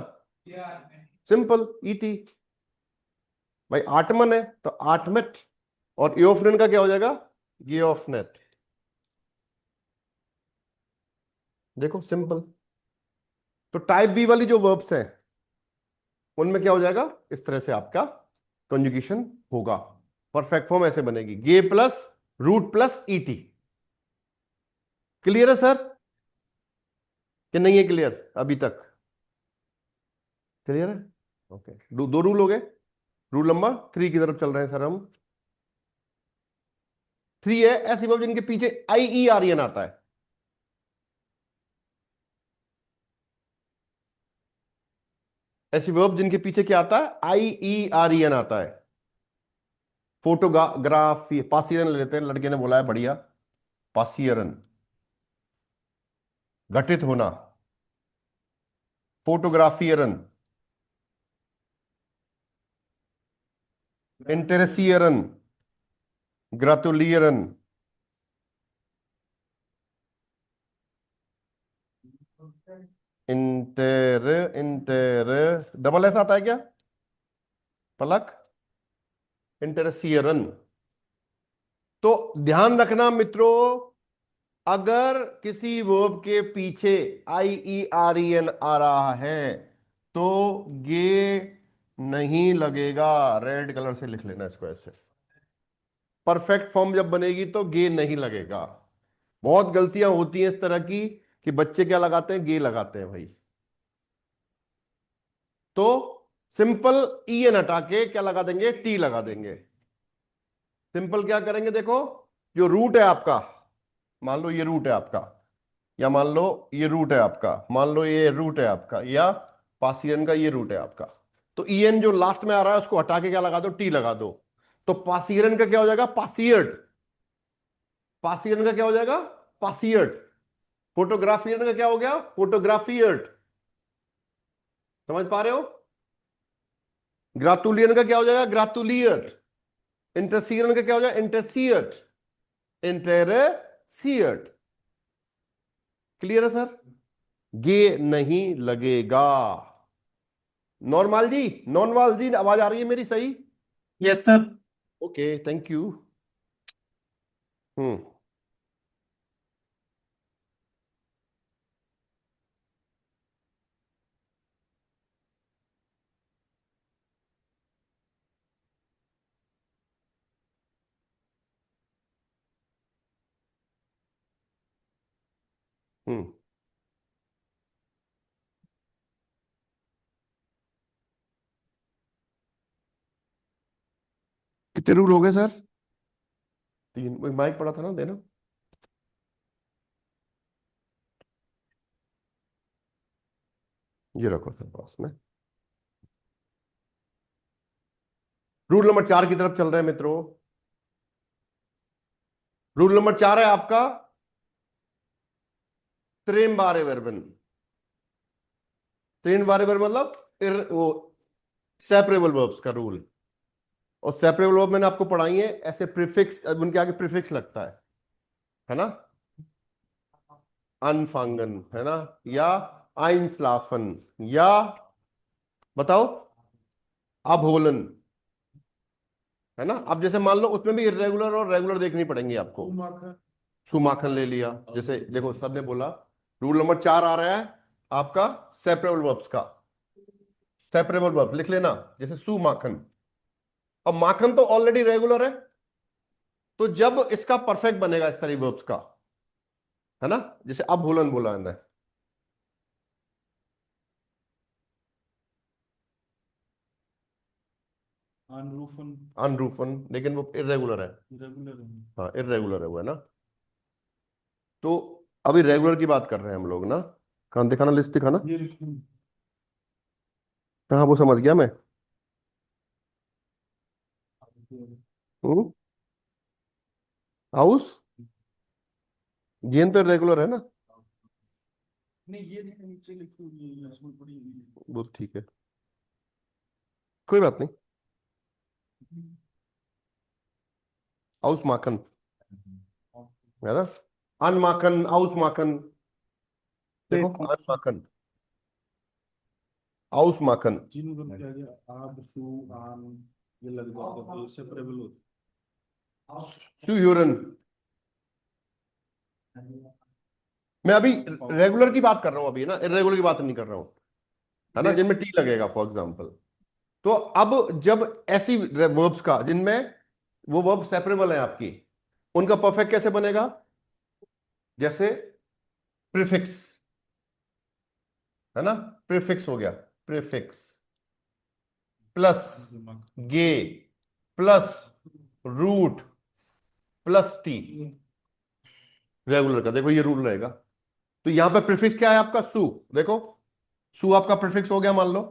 सिंपल ईटी। भाई आटमन है तो आठमेट, और एओफनेन का क्या हो जाएगा, गियोफनेट। देखो सिंपल। तो टाइप बी वाली जो वर्ब्स हैं उनमें क्या हो जाएगा, इस तरह से आपका कंजुगेशन होगा। परफेक्ट फॉर्म ऐसे बनेगी, गे plus root plus ET. Clear है सर कि नहीं है क्लियर अभी तक, क्लियर है। ओके, दो रूल हो गए। रूल नंबर 3 की तरफ चल रहे हैं सर हम। 3 है ऐसी वर्ब जिनके पीछे आई ई आर एन आता है। ऐसी वर्ब जिनके पीछे क्या आता है, आई ई आर एन आता है। फोटोग्राफ, पासियरन ले लेते हैं, लड़के ने बोला है बढ़िया, पासियरन, घटित होना, फोटोग्राफियरन, इंटेरेसियरन, ग्रातुलियरन, इंटर इंटर, डबल एस आता है क्या, पलक इंटरसियरन। तो ध्यान रखना मित्रों, अगर किसी वर्ब के पीछे IEREN आ रहा है तो गे नहीं लगेगा। रेड कलर से लिख लेना इसको ऐसे। परफेक्ट फॉर्म जब बनेगी तो गे नहीं लगेगा। बहुत गलतियां होती हैं इस तरह की कि बच्चे क्या लगाते हैं, गे लगाते हैं भाई। तो सिंपल EN हटा के क्या लगा देंगे, टी लगा देंगे। सिंपल क्या करेंगे, देखो जो रूट है आपका, मान लो ये रूट है आपका, या मान लो ये रूट है आपका, मान लो ये रूट है आपका, या पासियन का ये रूट है आपका। तो EN जो लास्ट में आ रहा है उसको हटा के क्या लगा दो, टी लगा दो। तो पासियन का क्या हो जाएगा, पासियर्ड। पासियन का क्या हो जाएगा, पासियर्ड। फोटोग्राफियन का क्या हो गया, फोटोग्राफियर्ड। समझ पा रहे हो। ग्रातुलियन का क्या हो जाएगा, ग्रातुलियट। इंटरसियन का क्या हो जाएगा, इंटरसियट। इंटरसियट। क्लियर है सर। गे नहीं लगेगा। नॉर्मल जी, नॉर्मल जी आवाज आ रही है मेरी सही। Yes sir. Okay thank you. Hmm. Hmm. कितने रूल हो गए सर, 3। वही माइक पड़ा था ना, देना। ये रखो सर पास में। रूल नंबर 4 की तरफ चल रहे हैं मित्रों। रूल नंबर 4 है आपका त्रेम बारे वर्बन। त्रेन बारे वर्ब मतलब वो सेपरेबल वर्ब्स का रूल। और सेपरेबल वर्ब मैंने आपको पढ़ाई है, ऐसे प्रीफिक्स, उनके आगे प्रीफिक्स लगता है ना। अनफांगन है ना, या आइंसलाफन, या बताओ अभोलन, है ना। अब जैसे मान लो उसमें भी इरेगुलर और रेगुलर देखनी पड़ेंगी आपको। सुमाखन ले लिया, जैसे देखो सबने बोला। रूल नंबर 4 आ रहा है आपका सेपरेबल वर्ब्स का। सेपरेबल वर्ब लिख लेना, जैसे सुमाखन। अब माखन तो ऑलरेडी रेगुलर है, तो जब इसका परफेक्ट बनेगा इस तरह वर्ब्स का, है ना, जैसे अब भूलन बोला है। अनरूफन। अनरूफन, लेकिन वो इरेगुलर है। रेगुलर है। हाँ इरेगुलर है वो, है ना। तो अभी रेगुलर की बात कर रहे हैं हम लोग ना। कहाँ दिखाना, लिस्ट दिखाना। ये लिखूं। हाँ वो समझ गया मैं। हम्म। हाउस गेंद तो रेगुलर है ना। नहीं ये नहीं, नीचे लिखी हुई है इसमें पड़ी हुई वो ठीक है, कोई बात नहीं। है। हाउस माखन, है ना। अनमाखन, हाउस माखन। देखो अनमाखन, हाउस माखन। जिन बन के आगे आब सु आन ये लग जाता है, ये सेपरेबल सुयूरन। मैं अभी रेगुलर की बात कर रहा हूं अभी, ना इरेगुलर की बात नहीं कर रहा हूं, है ना, जिनमें टी लगेगा फॉर एग्जांपल। तो अब जब ऐसी वर्ब्स का जिनमें वो वर्ब सेपरेबल है आपकी, उनका परफेक्ट कैसे बनेगा, जैसे प्रीफिक्स, है ना। प्रीफिक्स हो गया, प्रीफिक्स प्लस गे plus root plus T. Regular का देखो ये रूल रहेगा। तो यहां पे प्रीफिक्स क्या है आपका, सु। देखो सु आपका प्रीफिक्स हो गया मान लो,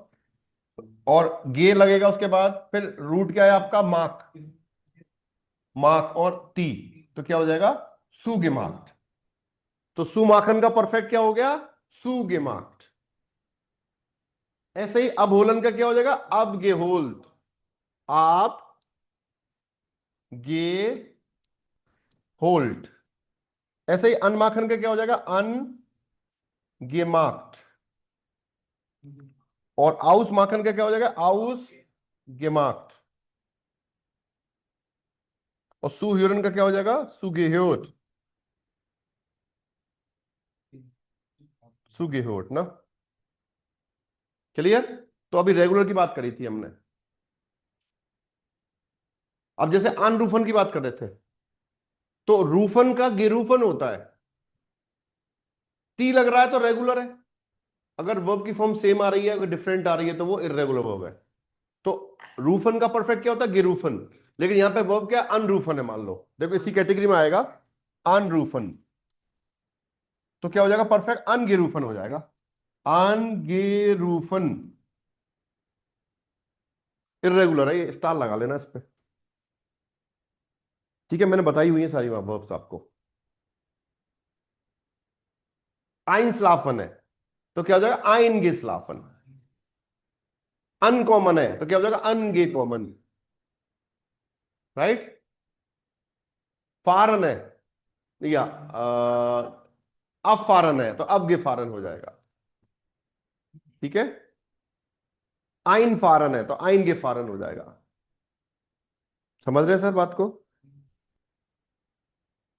और गे लगेगा उसके बाद, फिर रूट क्या है आपका, मार्क। मार्क और टी, तो क्या हो जाएगा, सुगेमार्क्ड। तो सुमाखन का परफेक्ट क्या हो गया, सुगेमार्क्ड। ऐसे ही अबोलन का क्या हो जाएगा, अब गेहोल्ड। आप गे होल्ड। ऐसे ही अनमाखन का क्या हो जाएगा, अन गेमार्क्ड। और आउस माखन का क्या हो जाएगा, आउस gemacht। और सुह्योरन का क्या हो जाएगा? सुगेह्योट। सुगेह्योट ना। क्लियर? तो अभी रेगुलर की बात करी थी हमने। अब जैसे अनरूफन की बात कर रहे थे, तो रूफन का गेरूफन होता है। टी लग रहा है तो रेगुलर है। अगर वर्ब की फॉर्म सेम आ रही है, अगर डिफरेंट आ रही है, तो वो इर्रेगुलर वर्ब है। तो रूफन का परफेक्ट क्या होता है? गेरूफन। लेकिन यहां पे वर्ब क्या? अनरूफन है, मान लो। देखो इसी कैटेगरी में आएगा अनरूफन। तो क्या हो जाएगा? परफेक्ट अनगेरूफन हो जाएगा। अनगेरूफन इर्रेगुलर है, ये स्टार लगा लेना इस पे। ठीक है, मैंने बताई हुई है सारी वर्ब्स आपको। आइंस्लाफन है तो क्या हो जाएगा? आइनगेस्लाफन। अनकॉमन है तो क्या हो जाएगा? अनगे कॉमन। राइट? फारन है या अफारन है तो अब गेफारन हो जाएगा। ठीक है? आइन फारन है तो आइन गेफारन हो जाएगा। समझ रहे हैं सर बात को?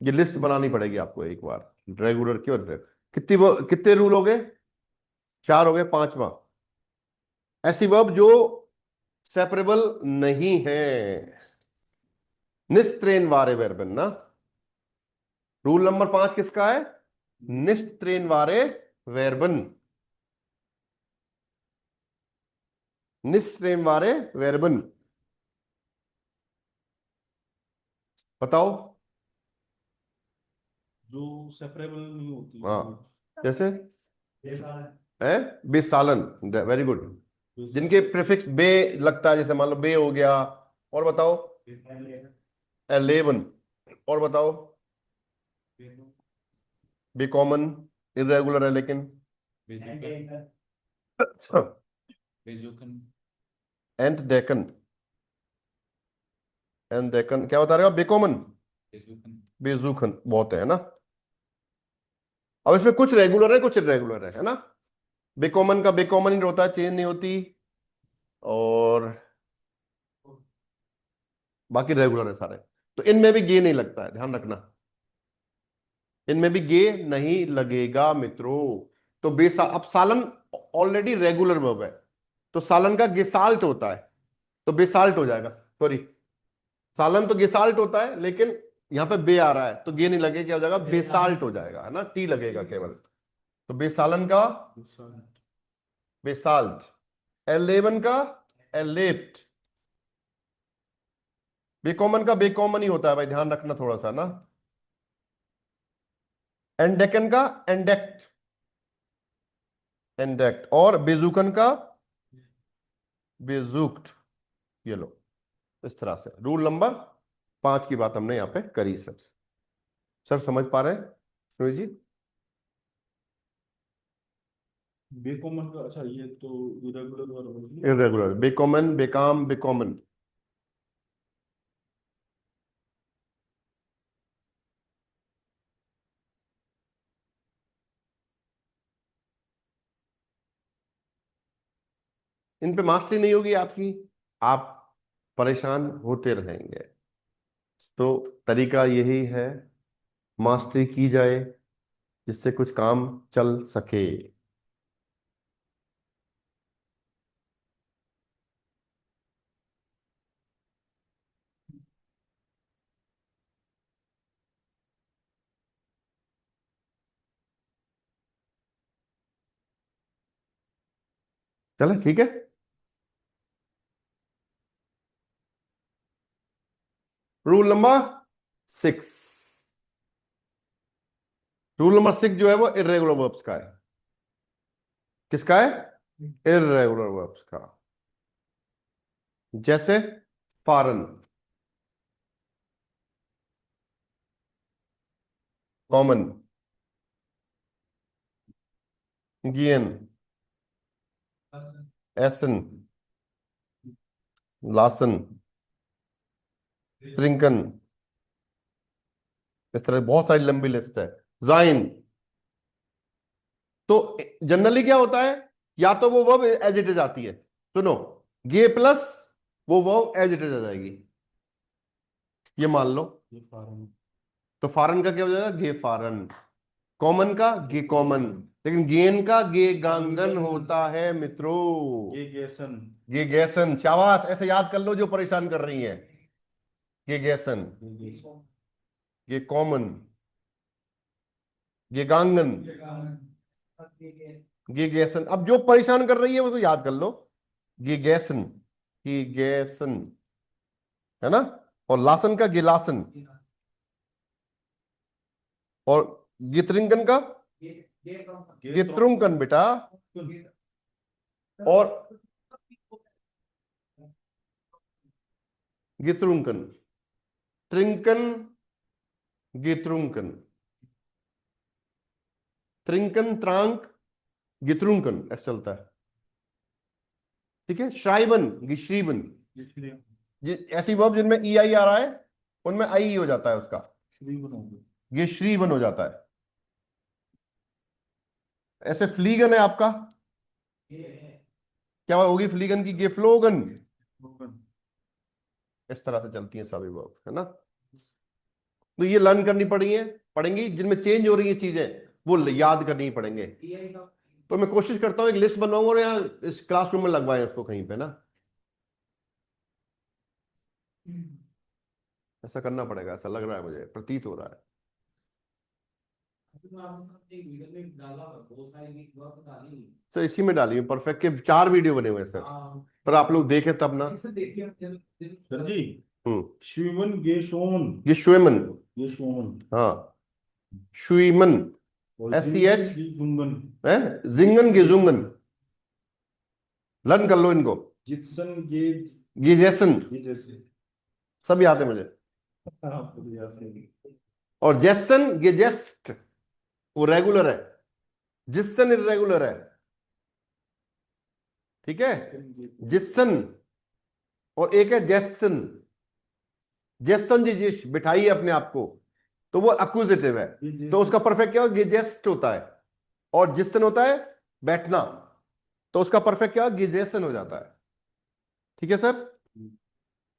ये लिस्ट बनानी पड़ेगी आपको एक बार, रेगुलर की। और कितने रूल हो गए? 4 हो गए। पांचवा, ऐसी वर्ब जो सेपरेबल नहीं है। निस्त्रेन वारे वेरबन ना। रूल नंबर 5 किसका है? निस्त्रेन वारे वेरबन। निस्त्रेन वारे वेरबन। बताओ। जो सेपरेबल नहीं होती हाँ, वो। जैसे जैसा है बेसालन। Very good. जिनके प्रीफिक्स बे लगता है, जैसे मान लो बे हो गया। और बताओ? एलेवन। और बताओ? बे कॉमन इरेगुलर है लेकिन। बेजुकन। एंड डेकन। एंड डेकन क्या बता रहे हो आप? बेकॉमन। बेजुकन। बेजूखन बहुत है ना। अब इसमें कुछ रेगुलर है, कुछ इरेगुलर है ना। बेकॉमन का बेकॉमन ही होता है, चेंज नहीं होती। और बाकी रेगुलर है सारे। तो इनमें भी गे नहीं लगता है, ध्यान रखना। इनमें भी गे नहीं लगेगा मित्रों। तो अब सालन ऑलरेडी रेगुलर वर्ब है, तो सालन का गेसाल्ट होता है, तो बेसाल्ट हो जाएगा। सॉरी, सालन तो गेसाल्ट होता है, लेकिन यहां पे बे आ रहा है तो गे नहीं लगेगा, क्या हो जाएगा? बेसाल्ट हो जाएगा, है ना। टी लगेगा केवल। तो बेसालन का बेसाल्ट। एलेवन का एलेप्ट। बेकॉमन का बेकॉमन ही होता है भाई, ध्यान रखना थोड़ा सा ना। एंडेकन का एंडेक्ट। एंडेक्ट। और बेजुकन का बेजुक्ट। ये लो, इस तरह से रूल नंबर 5 की बात हमने यहां पे करी सर। सर समझ पा रहे हैं सुनील जी? बेकॉमन का, अच्छा ये तो इरेगुलर वर्ब इरेगुलर, बेकॉमन, बेकाम, बेकॉमन। इन पे मास्टरी नहीं होगी आपकी, आप परेशान होते रहेंगे। तो तरीका यही है, मास्टरी की जाए जिससे कुछ काम चल सके। चले ठीक है। Rule number 6। रूल नंबर 6 जो है वो इर्रेगुलर वर्ब्स का है। किसका है? इर्रेगुलर वर्ब्स का। जैसे फॉरेन, कॉमन, गियन, एसन, लासन, ट्रिंकन। इस तरह बहुत सारी लंबी लिस्ट है। जाइन। तो जनरली क्या होता है, या तो वो वर्ब एज इट इज आती है। सुनो, गे प्लस वो वर्ब एज इट इज आ जाएगी। ये मान लो, ये फारन तो फारन का क्या हो जाएगा? गे फारन। कॉमन का गे कॉमन। लेकिन गेन का गे गांगन होता है मित्रों। ये गैसन गे गैसन, शाबाश, ऐसे याद कर लो जो परेशान कर रही है। गे गैसन, ये गैसन गे कॉमन, गे गांगन, गे गैसन। अब जो परेशान कर रही है वो तो याद कर लो। गे गैसन, गे गैसन, है ना। और लासन का गिलासन, और गित्रिंगन का गित्रुंगन बेटा। और गित्रुंगन, ट्रिंकन, गित्रुंगन, ट्रिंकन, त्रांक, गित्रुंगन, ऐसा चलता है। ठीक है। श्राइबन, गिश्रीबन। ऐसी वर्ब जिनमें ई आई आ रहा है उनमें आई हो जाता है उसका, श्री बनाओगे ये श्रीबन हो जाता है। ऐसे फ्लीगन है आपका, क्या होगी फ्लीगन की? गेफ्लोगन। इस तरह से चलती है सभी वर्ब, है ना। तो ये लर्न करनी पड़ेंगी जिनमें चेंज हो रही है चीजें, वो याद करनी पड़ेंगे। तो मैं कोशिश करता हूँ एक लिस्ट बनवाऊंगा और यहाँ इस क्लासरूम में लगवाएं उसको कहीं पे ना। ऐसा करना पड़ेगा, ऐसा लग रहा है मुझे, प्रतीत हो रहा है। सर इसी में डाली परफेक्ट के 4 वीडियो बने हुए हैं सर, पर आप लोग देखें तब ना। सर जी हम्म। श्रीवन गेशोन ये शुएमन, गेशोन हाँ शुईमन, और SCH जुंगन है, जिंगन गेजुंगन। लर्न कर लो इनको। जित्सन गेजेसन, ये जैसे सब याद है मुझे। आप खुद याद करिए। और जेसन, गेजेस्ट, वो रेगुलर है, जिसन इरेगुलर है। ठीक है। जिसन, और एक है जेसन। जेसन जी जिश बिठाइए अपने आप को, तो वो अक्यूजेटिव है, तो उसका परफेक्ट क्या होगा? गेजेस्ट होता है। और जिसन होता है बैठना, तो उसका परफेक्ट क्या होगा? गेजेसन हो जाता है। ठीक है सर।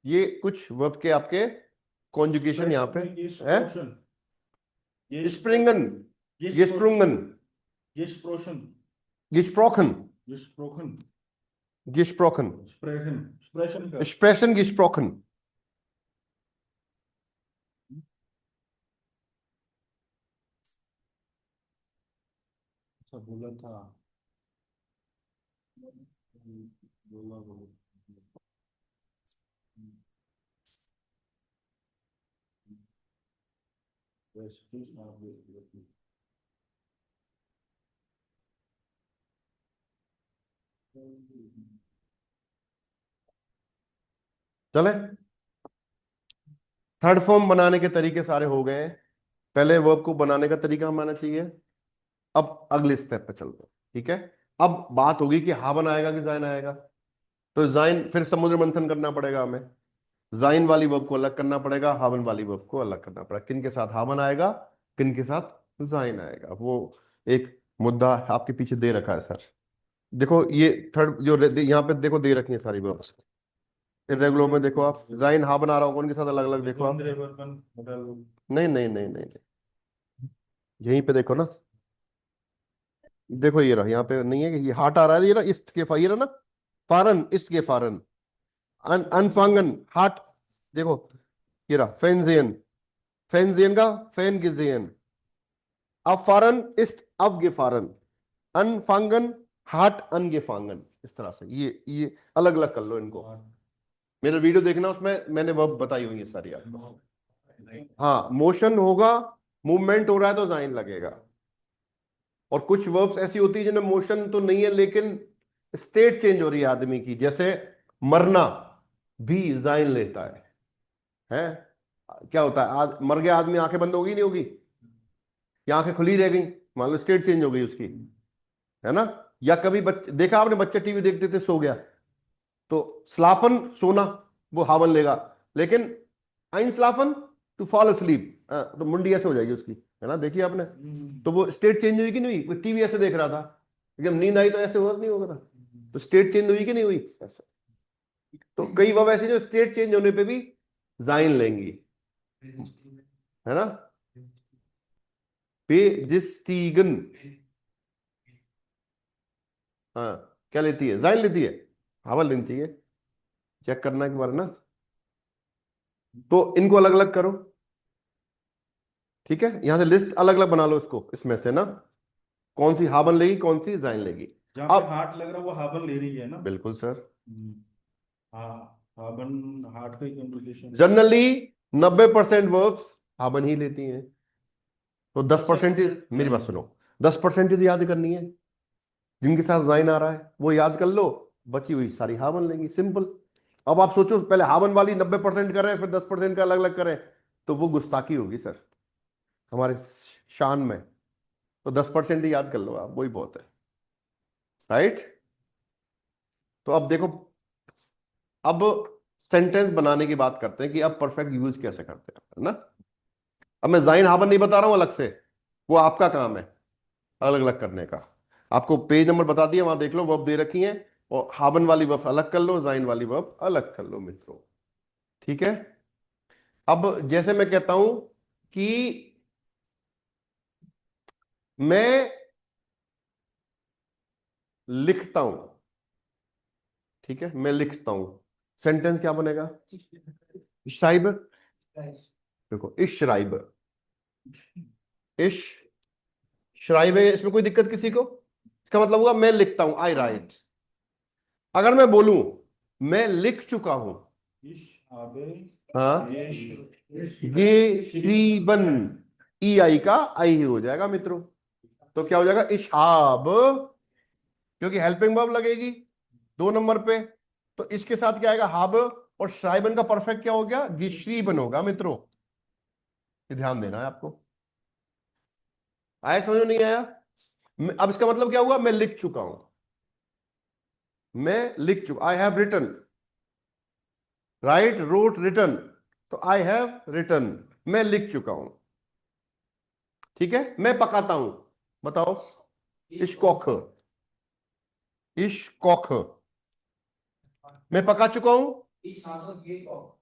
ये कुछ वर्ब के आपके कॉन्जुगेशन यहाँ पे है। स्प्रिंगन, गिस्प्रुंगन, Gesprochen, गिस्प्रोखन, gesprochen, गिस्प्रोखन, sprechen का एक्सप्रेशन गिस्प्रोखन। अच्छा बोला था बोला वैसे कुछ ना बोला चले, थर्ड फॉर्म बनाने के तरीके सारे हो गए हैं। पहले वर्ब को बनाने का तरीका हमें आना चाहिए। अब अगले स्टेप पे चलते हैं। ठीक है। अब बात होगी कि हा बनाएगा कि जाइन आएगा। तो जाइन फिर समुद्र मंथन करना पड़ेगा हमें। जाइन वाली वर्ब को अलग करना पड़ेगा, हावन वाली वर्ब को अलग करना पड़ेगा। किन के साथ हावन आएगा, किन के साथ जाइन आएगा, वो एक मुद्दा आपके पीछे दे रखा है सर। देखो ये थर्ड जो यहाँ पे देखो दे रखी है सारी वर्ब्स। इर्रेगुलर में देखो आप, जाइन हा बना रहा हूँ, उनके साथ अलग अलग देखो आप। नहीं नहीं नहीं नहीं, नहीं। यहीं पे देखो ना, देखो ये रहा, यहाँ पे नहीं है कि ये हाट आ रहा है, ये ना इस्ट के ये रहा ना, फारन, इस्ट के फारन, अनफांगन हाट। देखो ये रहा फेंजियन, फेंजियन का फैन गिजियन, अब फारन इस्ट अब गेफारन, अनफांगन हाट अनगेफांगन। इस तरह से ये अलग अलग कर लो इनको। मेरा वीडियो देखना, उसमें मैंने वर्ब बताई हुई है सारी आपको। हाँ मोशन होगा, मूवमेंट हो रहा है तो जाइन लगेगा। और कुछ वर्ब्स ऐसी होती है जिनमें मोशन तो नहीं है लेकिन स्टेट चेंज हो रही है आदमी की, जैसे मरना भी जाइन लेता है। क्या होता है, आज मर गया आदमी, आंखें बंद होगी नहीं होगी, या आंखें खुली रह गई, मान लो स्टेट चेंज हो गई उसकी, है ना। या कभी देखा आपने बच्चे टीवी देखते थे सो गया, तो स्लाफन सोना वो हावन लेगा, लेकिन आइन स्लाफन टू फॉल asleep, तो मुंडी ऐसे हो जाएगी उसकी, है ना, देखिए आपने। तो वो स्टेट चेंज हुई कि नहीं हुई? टीवी ऐसे देख रहा था, एकदम नींद आई तो ऐसे हुआ नहीं होगा था, तो स्टेट चेंज हुई कि नहीं हुई? ऐसा तो कई वर्ब ऐसे जो स्टेट चेंज होने पे भी जाइन लेंगी, है ना। बेजिस्टिगन, हाँ क्या लेती है, जाइन लेती है, हवा लेनी चाहिए, चेक करना एक बार ना। तो इनको अलग अलग करो, ठीक है, यहां से लिस्ट अलग अलग बना लो इसको, इसमें से ना कौन सी हाबन लेगी कौन सी जाइन लेगी। जहाँ पे अब हार्ट लग रहा है वो हाबन ले रही है ना। बिल्कुल सर, हम्म, हाँ हाबन हार्ट का ही कंप्लीकेशन। जनरली 90% वर्ब्स हाबन ही लेती हैं, तो 10% मेरी बात सुनो, 10% तो याद करनी है, जिनके साथ जाइन आ रहा है वो याद कर लो, बची हुई सारी हावन लेंगी, सिंपल। अब आप सोचो पहले हावन वाली 90% करें फिर 10% का अलग अलग करें, तो वो गुस्ताखी होगी सर हमारे शान में। तो 10% ही याद कर लो आप, वही बहुत है, राइट। तो अब देखो, अब सेंटेंस बनाने की बात करते हैं कि अब परफेक्ट यूज कैसे करते हैं, है ना। अब मैं जाइन हावन नहीं बता रहा हूं अलग से, वो आपका काम है अलग अलग करने का। आपको पेज नंबर बता दिया, वहां देख लो, वर्ब दे रखी है, और हाबन वाली वर्ब अलग कर लो, जाइन वाली वर्ब अलग कर लो मित्रों, ठीक है। अब जैसे मैं कहता हूं कि मैं लिखता हूं, ठीक है, मैं लिखता हूं, सेंटेंस क्या बनेगा, शाइब, देखो इश श्राइब, इश श्राइब है, इसमें कोई दिक्कत किसी को, इसका मतलब हुआ मैं लिखता हूं, आई राइट। अगर मैं बोलूं मैं लिख चुका हूं, इश आबे हाँ, येश ये श्रीबन, ई आई का आई ही हो जाएगा मित्रों, तो क्या हो जाएगा इशहाब, क्योंकि हेल्पिंग वर्ब लगेगी 2 नंबर पे, तो इसके साथ क्या आएगा हाब, और श्राइबन का परफेक्ट क्या हो गया, गिश्रीबन होगा मित्रों, ये ध्यान देना है आपको। आया समझ में नहीं आया। अब इसका मतलब क्या हुआ, मैं लिख चुका हूं, मैं लिख चुका, I have written, write wrote written, तो आई हैव रिटन, मैं लिख चुका हूं, ठीक है। मैं पकाता हूं, बताओ, इश्कोख, इश्कोख, मैं पका चुका हूं,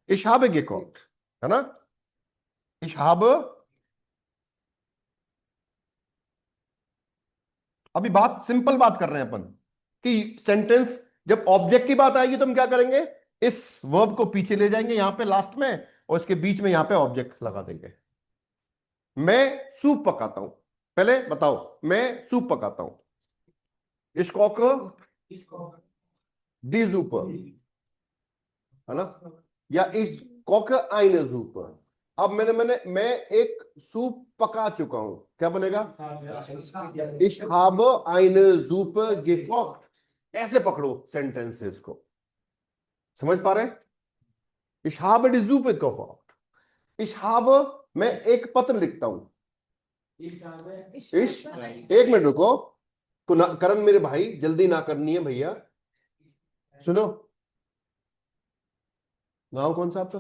इशहाब गेकॉट, है ना, इशहाब। अभी बात सिंपल बात कर रहे हैं अपन कि सेंटेंस जब ऑब्जेक्ट की बात आएगी तो हम क्या करेंगे, इस वर्ब को पीछे ले जाएंगे यहां पे लास्ट में, और इसके बीच में यहां पे ऑब्जेक्ट लगा देंगे। मैं सूप पकाता हूं, पहले बताओ, मैं सूप पकाता हूं, इश्कोक दी जूप, है ना, या इस कॉक आइन जूप। अब मैंने मैंने मैं एक सूप पका चुका हूं, क्या बनेगा, Ich habe eine Suppe gekocht, ऐसे पकड़ो सेंटेंसेस को, समझ पा रहे हैं। Ich habe die Suppe gekocht, ich habe, मैं एक पत्र लिखता हूं, इश, एक मिनट रुको, करण मेरे भाई जल्दी ना करनी है भैया, सुनो, गांव कौन सा आपका,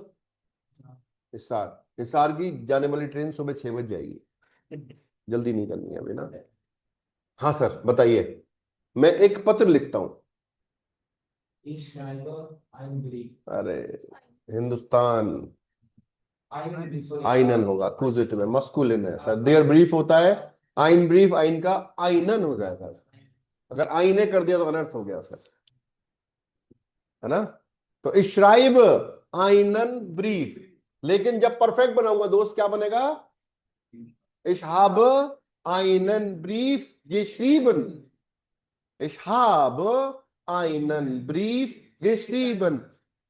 हिसार, हिसार की जाने वाली ट्रेन सुबह 6 बजे जाएगी, जल्दी नहीं करनी है अभी ना। हाँ सर बताइए, मैं एक पत्र लिखता हूं, अरे हिंदुस्तान, आइनन होगा, अक्यूजेटिव है, मस्कुलिन है सर, देयर ब्रीफ होता है, आइन ब्रीफ, आइन का आइनन हो जाएगा, अगर आईने कर दिया तो अनर्थ हो गया सर, है ना। तो इश्राइब आइनन ब्रीफ, लेकिन जब परफेक्ट बनाऊंगा दोस्त क्या बनेगा, इशहाब आइनन ब्रीफ geschrieben, इशहाब आइनन ब्रीफ geschrieben,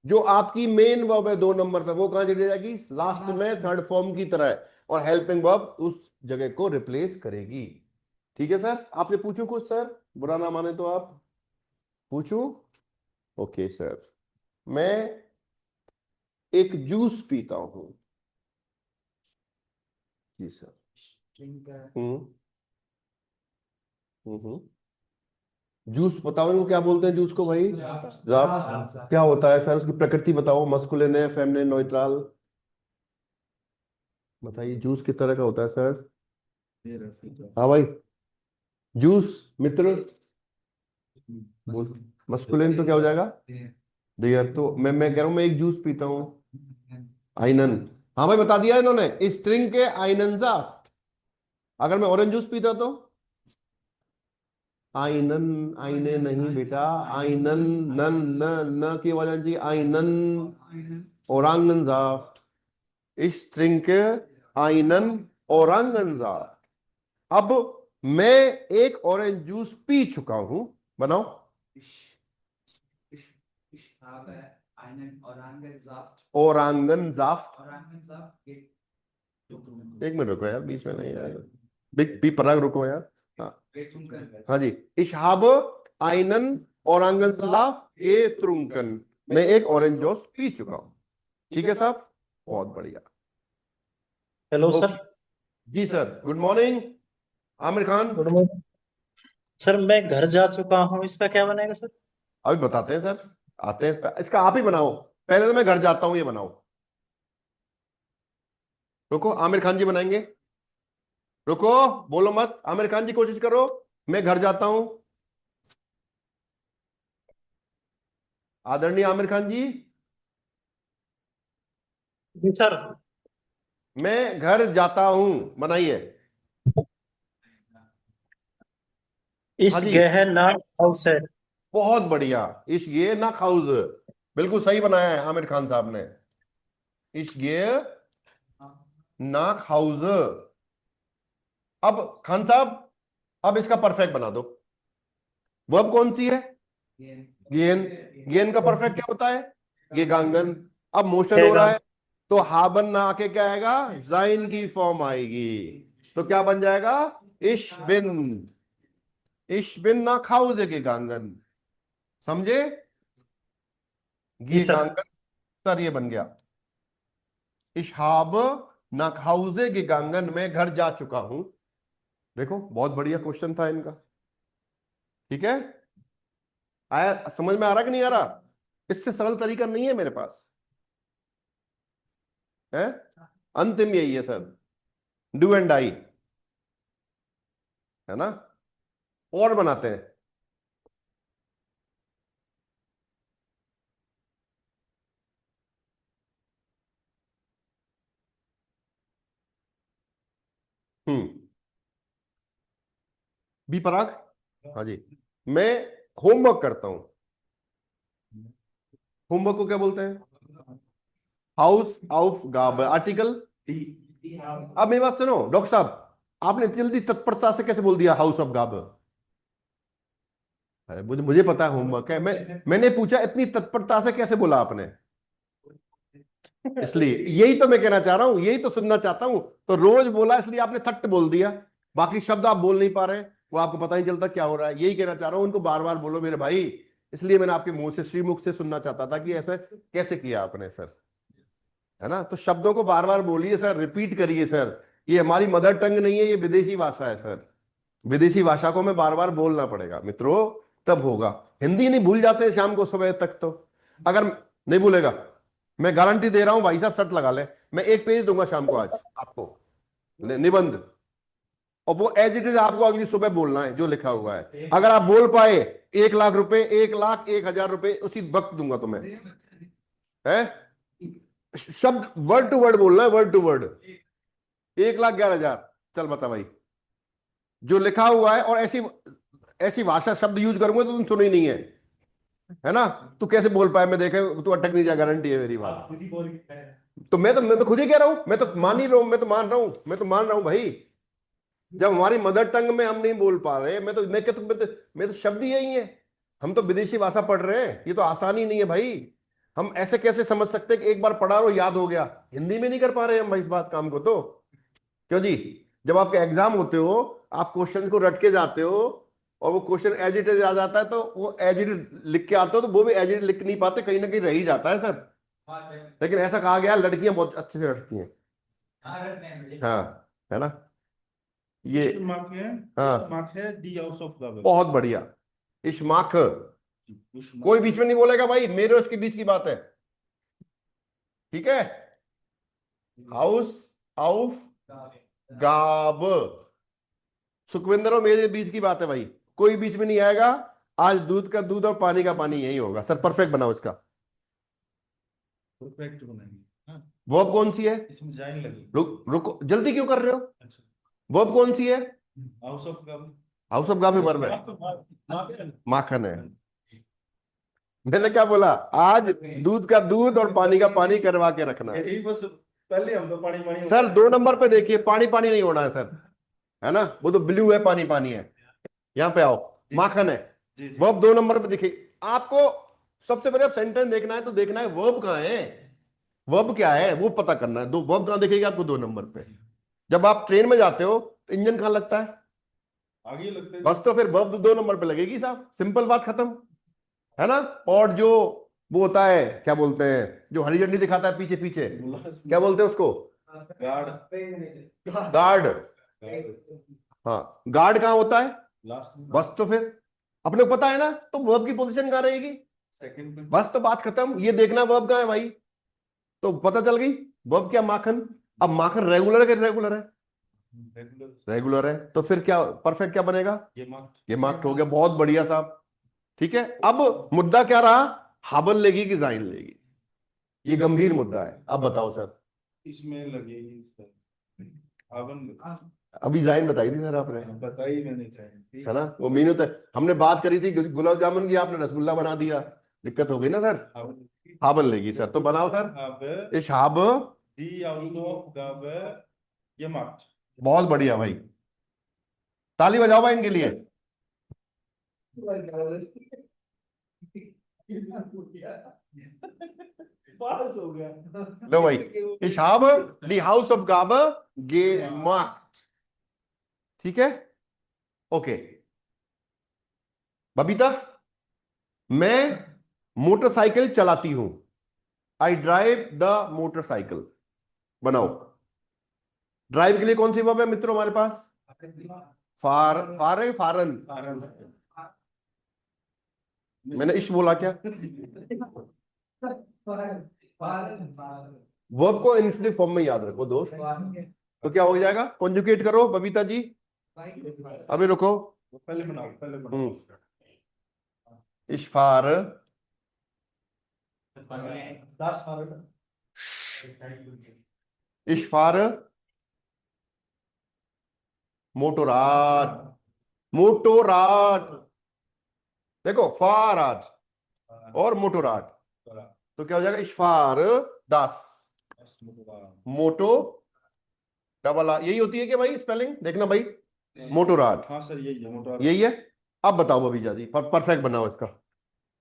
जो आपकी मेन वर्ब है 2 नंबर पे, वो कहां चली जाएगी, लास्ट में थर्ड फॉर्म की तरह है, और हेल्पिंग वर्ब उस जगह को रिप्लेस करेगी, ठीक है सर। आपने पूछो कुछ सर, बुरा ना माने तो आप पूछो। ओके सर, मैं एक जूस पीता हूं, जी सर, हम्म जूस बताओ इनको क्या बोलते हैं जूस को भाई, जाप, क्या होता है सर, उसकी प्रकृति बताओ, मस्कुलिन है फेमिनिन न्यूट्रल, बताइए जूस किस तरह का होता है सर। हाँ भाई, जूस मित्र बोल, मस्कुलिन तो क्या हो जाएगा, देयर, तो मैं कह रहा हूं मैं एक जूस पीता हूं, आइनन। हाँ भाई बता दिया इन्होंने, स्ट्रिंग के आइनन जाफ्ट। अगर मैं ऑरेंज जूस पीता तो आइनन, आईने नहीं बेटा, आइनन, नन न न की वजह जी, आइनन ओरांगन जाफ्ट, स्ट्रिंग के आइनन ओरांगन जाफ्ट। अब मैं एक ऑरेंज जूस पी चुका हूं, बनाओ। ओरांगन जाफ्ट, एक मिनट रुको यार, बीच में नहीं यार, बिग पी पराग रुको यार। हाँ हाँ जी, इशहाब आइनन औरंगन लाफ ए त्रुंकन, मैं एक ऑरेंज जूस पी चुका हूं। ठीक है साहब, बहुत बढ़िया। Hello sir. ओके जी sir, good morning Aamir Khan. Good morning sir. मैं घर जा चुका हूँ, इसका क्या बनेगा सर? अभी बताते हैं सर, आते हैं, इसका आप ही बनाओ। पहले तो मैं घर जाता हूं, ये बनाओ। रुको, आमिर खान जी बनाएंगे। रुको, बोलो मत, आमिर खान जी कोशिश करो। मैं घर जाता हूं, आदरणीय आमिर खान जी। जी सर। मैं घर जाता हूं, बनाइए। हाँ इस जी, गहना हाउस है। बहुत बढ़िया। इस ये ना खाउज, बिल्कुल सही बनाया है आमिर खान साहब ने। इस ये ना खाउज। अब खान साहब, अब इसका परफेक्ट बना दो। वर्ब कौन सी है? गेन। गेन का परफेक्ट क्या होता है? गेगांगन। अब मोशन हो रहा हैगा। है, तो हाबन ना आके क्या आएगा? जाइन की फॉर्म आएगी। तो क्या बन जाएगा? इश बिन। इश बिन ना खाउज गेगांगन, समझे? जी सर। गेगांगन, सर ये बन गया। इशहाब नाकहाउजे गेगांगन में घर जा चुका हूं। देखो, बहुत बढ़िया क्वेश्चन था इनका। ठीक है, आया समझ में? आ रहा कि नहीं आ रहा? इससे सरल तरीका नहीं है मेरे पास, है। अंतिम यही है सर, डू एंड डाई, है ना। और बनाते हैं। हम्म, बी पराग। हाँ जी, मैं होमवर्क करता हूं। होमवर्क को क्या बोलते हैं? हाउस ऑफ गाब, आर्टिकल। अब मेरी बात सुनो डॉक्टर साहब, आपने इतनी जल्दी तत्परता से कैसे बोल दिया हाउस ऑफ गाब? अरे मुझे मुझे पता है होमवर्क है, मैंने पूछा इतनी तत्परता से कैसे बोला आपने, इसलिए यही तो मैं कहना चाह रहा हूं, यही तो सुनना चाहता हूं। तो रोज बोला इसलिए आपने थट बोल दिया, बाकी शब्द आप बोल नहीं पा रहे, वो आपको पता नहीं चलता क्या हो रहा है। यही कहना चाह रहा हूं, उनको बार बार बोलो मेरे भाई। इसलिए मैंने आपके मुंह से, श्रीमुख से सुनना चाहता था कि ऐसा कैसे किया आपने सर, है ना। तो शब्दों को बार बार बोलिए सर, रिपीट करिए सर। ये हमारी मदर टंग नहीं है, ये विदेशी भाषा है सर। विदेशी भाषा को हमें बार बार बोलना पड़ेगा मित्रों, तब होगा। हिंदी नहीं भूल जाते हैं शाम को सुबह तक तो। अगर नहीं भूलेगा, मैं गारंटी दे रहा हूं भाई साहब, शर्त लगा ले, मैं एक पेज दूंगा शाम को आज आपको, निबंध, और वो एज इट इज आपको अगली सुबह बोलना है जो लिखा हुआ है। अगर आप बोल पाए, 1 लाख रुपए, 1,01,000 रुपए उसी वक्त दूंगा तुम्हें, है। शब्द वर्ड टू वर्ड बोलना है, वर्ड टू वर्ड। 1,11,000, चल बता भाई, जो लिखा हुआ है। और ऐसी ऐसी भाषा शब्द यूज करूंगा तो तुम सुनी नहीं है ना। तू कैसे बोल पाए, मैं देखे तू अटक नहीं जा, गारंटी है मेरी बात। तो मैं तो खुद ही कह रहा हूं, मैं तो मान ही रहा हूं, मैं तो मान रहा हूं, मैं तो मान रहा हूं भाई। जब हमारी मदर टंग में हम नहीं बोल पा रहे, मैं तो शब्द ही यही है। हम तो विदेशी भाषा पढ़ रहे हैं, ये तो आसानी नहीं है भाई। हम ऐसे कैसे समझ सकते हैं कि एक बार पढ़ा और याद हो गया? हिंदी में नहीं कर पा रहे हम भाई इस बात काम को तो। क्यों जी? जब आपके एग्जाम होते हो, आप क्वेश्चन को रट के जाते हो, और वो क्वेश्चन एज इट इज आ जाता है, तो वो एज इट लिख के आते हो, तो वो भी एज इट लिख नहीं पाते, कहीं ना कहीं रह ही जाता है सर। लेकिन ऐसा कहा गया लड़कियां बहुत अच्छे से रटती हैं, हाँ, है ना ये। मार्क है, हाँ, मार्क है डी हाउस ऑफ गाबल। बहुत बढ़िया। इश्माक, कोई बीच में नहीं बोलेगा भाई, मेरे और उसके बीच की बात है। ठीक है, हाउस ऑफ गाब, सुखविंदर और मेरे बीच की बात है भाई, कोई बीच में नहीं आएगा। आज दूध का दूध और पानी का पानी यही होगा सर। परफेक्ट बनाओ इसका, परफेक्ट बनाएंगे। हाँ, वर्ब कौन सी है? इसमें जाइन लगी। रुको, जल्दी क्यों कर रहे हो? अच्छा, वर्ब कौन सी है? House of gum. House of गा में वर्ब है, माखन। माखन है। मैंने क्या बोला? आज दूध का दूध और पानी का पानी करवा के रखना है। यही बस, पहले हम तो पानी पानी सर 2 नंबर पे देखिए, पानी पानी नहीं होना है सर, है ना? वो तो ब्लू है, पानी पानी है। यहाँ पे आओ, माखन है। जी, जी। वर्ब 2 नंबर पे दिखे आपको। सबसे पहले सेंटेंस देखना है तो देखना है वर्ब कहाँ है, वर्ब क्या है वो पता करना है। दो वर्ब कहाँ दिखेगी आपको? 2 नंबर पे। जब आप ट्रेन में जाते हो तो इंजन कहाँ लगता है? आगे लगते हैं। बस तो फिर वर्ब 2 नंबर पे लगेगी साहब, सिंपल बात खत्म, है ना? और जो वो होता है, क्या बोलते हैं, जो हरी झंडी दिखाता है पीछे पीछे, क्या बोलते हैं उसको? गार्ड। गार्ड। हाँ, गार्ड कहाँ होता है? लास्ट में। बस तो फिर अपने को पता है ना, तो वर्ब की पोजीशन कहाँ रहेगी? सेकंड पे। बस तो बात खत्म। ये देखना वर्ब कहाँ है भाई, तो पता चल गई वर्ब क्या, माखन। अब माखन रेगुलर है कि रेगुलर है? रेगुलर। रेगुलर है, तो फिर क्या परफेक्ट क्या बनेगा? ये मार्क्स। ये मार्क्ड हो गया, बहुत बढ़िया साहब। ठीक है, अब मुद्दा क्या रहा? हाबन लेगी कि जाइन लेगी? ये गंभीर मुद्दा है। अब बताओ सर। इसमें लगेगी आवन। अभी जाइन बताई थी सर आपने, बताई मैंने चाहिए। है ना? वो मीनू तो हमने बात करी थी गुलाब जामुन की, आपने रसगुल्ला बना दिया, दिक्कत हो गई ना सर। हाबन लेगी सर, तो बनाओ सर। अब इस हाब, दी हाउस ऑफ गम ये मार्क्स। बहुत बढ़िया भाई, ताली बजाओ भाई इनके लिए। पास हो गया। लो भाई, इस हाब दी हाउस ऑफ गाब गे मार्क्ड। ठीक है, ओके। बबीता, मैं मोटरसाइकिल चलाती हूं, आई ड्राइव द मोटरसाइकिल। बनाओ। ड्राइव के लिए कौन सी वर्ब है मित्रों हमारे पास? फार, फार है, फारन। मैंने इश बोला क्या? वर्ब को इन्फिनिटिव फॉर्म में याद रखो दोस्त। तो क्या हो जाएगा? कॉन्जुगेट करो बबीता जी। अभी रुको। पहले बनाओ, पहले बनाओ। इशफार, इशफार मोटोराट, मोटोराट। देखो फाराट और मोटोराट, तो क्या हो जाएगा? इशफार दास मोटो डबल आर। यही होती है क्या भाई स्पेलिंग? देखना भाई, मोटोराट। हाँ सर, यही है मोटर। यही है। अब बताओ बबीजा जी, परफेक्ट बनाओ इसका।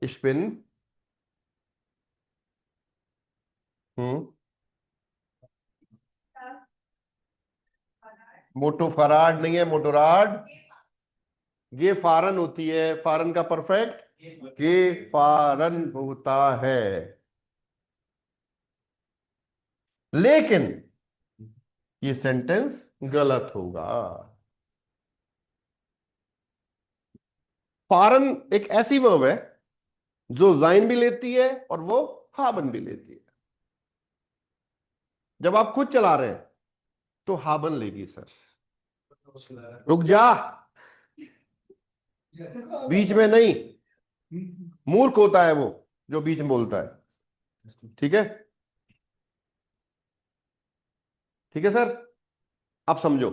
स्पिन, मोटो फराड नहीं है, मोटोराड। ये फारन होती है, फारन का परफेक्ट ये फारन होता है। लेकिन ये सेंटेंस गलत होगा। फारन एक ऐसी वर्ब है जो जाइन भी लेती है और वो हाबन भी लेती है। जब आप खुद चला रहे हैं तो हाबन लेगी सर। रुक जा, बीच में नहीं। मूर्ख होता है वो जो बीच में बोलता है। ठीक है, ठीक है सर। अब समझो,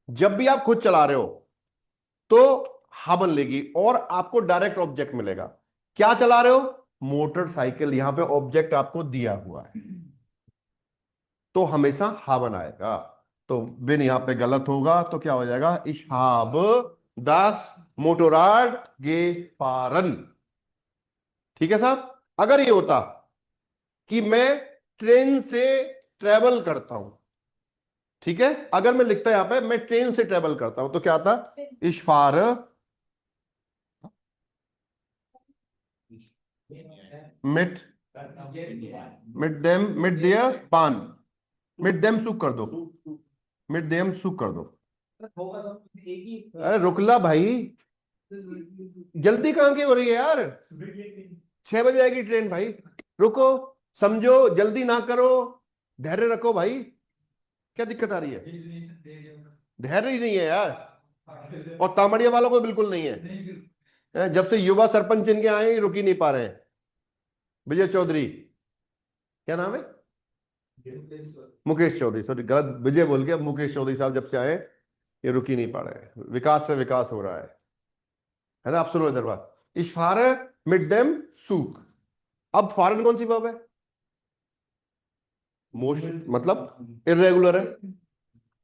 जब भी आप खुद चला रहे हो तो हाबन लेगी और आपको डायरेक्ट ऑब्जेक्ट मिलेगा। क्या चला रहे हो? मोटरसाइकिल। यहां पे ऑब्जेक्ट आपको दिया हुआ है तो हमेशा हाबन आएगा। तो बिन यहां पे गलत होगा, तो क्या हो जाएगा? इशहाब दास मोटोराड गे फारन। ठीक है साहब। अगर ये होता कि मैं ट्रेन से ट्रेवल करता हूं, ठीक है, अगर मैं लिखता यहां पे मैं ट्रेन से ट्रेवल करता हूं, तो क्या था? इशफार मिट, मिट देम, मिट दिया पान, मिट देम सुख कर दो, मिट देम सुख कर दो। अरे रुकला भाई, जल्दी कहां की हो रही है यार? 6 बजे आएगी ट्रेन भाई, रुको, समझो, जल्दी ना करो, धैर्य रखो भाई। क्या दिक्कत आ रही है? धैर्य ही नहीं है यार, और तामड़िया वालों को बिल्कुल नहीं है। जब से युवा सरपंच इनके आए रुक ही नहीं पा रहे हैं। विजय चौधरी, क्या नाम है? मुकेश चौधरी, सॉरी गलत, विजय बोल गया। मुकेश चौधरी साहब जब से आए ये रुक ही नहीं पा रहे हैं, विकास पे विकास हो रहा है ना। आप सुनो इधर बात। Ich fahre mit dem Zug। अब फॉरेन कौन सी वर्ब है? मोस्ट, मतलब इरेगुलर है।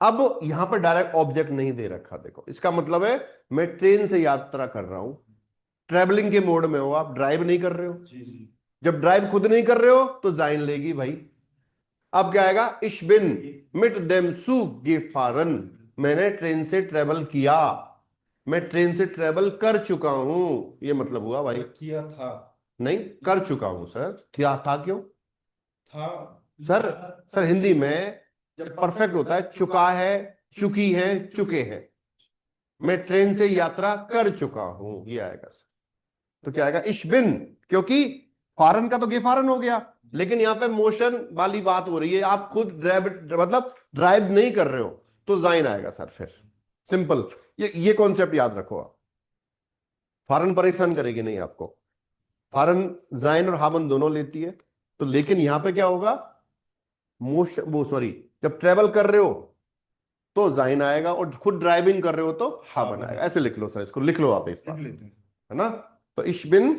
अब यहां पर डायरेक्ट ऑब्जेक्ट नहीं दे रखा, देखो इसका मतलब है मैं ट्रेन से यात्रा कर रहा हूं, ट्रेवलिंग के मोड में हो आप, ड्राइव नहीं कर रहे हो। जी जी। जब ड्राइव खुद नहीं कर रहे हो तो जाइन लेगी भाई। अब क्या आएगा? Ich bin mit dem Zug gefahren। मैंने ट्रेन से ट्रेवल किया, मैं ट्रेन से ट्रेवल कर चुका हूं, ये मतलब हुआ भाई। किया था। नहीं, कर चुका हूं सर। क्या था क्यों? था। सर सर हिंदी में जब परफेक्ट होता है चुका है, चुकी है, चुके हैं। मैं ट्रेन से यात्रा कर चुका हूं, ये आएगा सर। तो क्या आएगा? Ich bin, क्योंकि फॉरेन का तो गेफारन हो गया, लेकिन यहां पे मोशन वाली बात हो रही है, आप खुद ड्राइव मतलब ड्राइव नहीं कर रहे हो तो जाइन आएगा सर। फिर सिंपल, ये कॉन्सेप्ट याद रखो आप। फॉरेन परेशान करेगी नहीं आपको, फॉरेन जाइन और हामन दोनों लेती है। तो लेकिन यहां पे क्या होगा? मोशन, वो सॉरी, जब ट्रेवल कर रहे हो तो जाइन आएगा, और खुद ड्राइविंग कर रहे हो तो हामन आएगा। ऐसे लिख लो सर, इसको लिख लो आप इस बार, लेते हैं। है ना। तो ich bin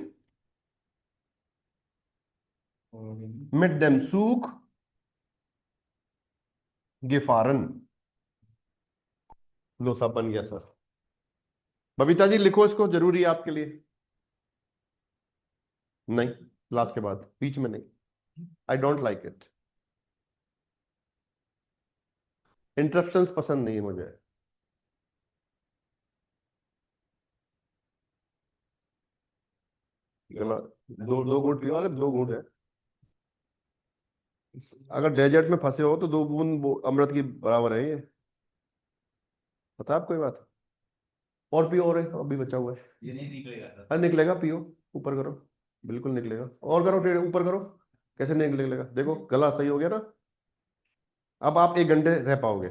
और mit dem Zug gefahren। लो सब बन गया सर। बबीता जी लिखो इसको, जरूरी है आपके लिए। नहीं, लास्ट के बाद, बीच में नहीं। I don't like it, interruptions पसंद नहीं है मुझे। दो दो घूंट पियो, अरे दो घूंट है। अगर डेजर्ट में फंसे हो तो दो बूंद अमृत की बराबर है ये, पता है आपको ये बात। और पियो, और है, अभी बचा हुआ है। ये नहीं निकलेगा सर। अरे निकलेगा, पियो, ऊपर करो, बिल्कुल निकलेगा। और करो, टेढ़े ऊपर करो। कैसे नहीं निकलेगा? देखो गला सही हो गया ना। अब आप 1 घंटे रह पाओगे,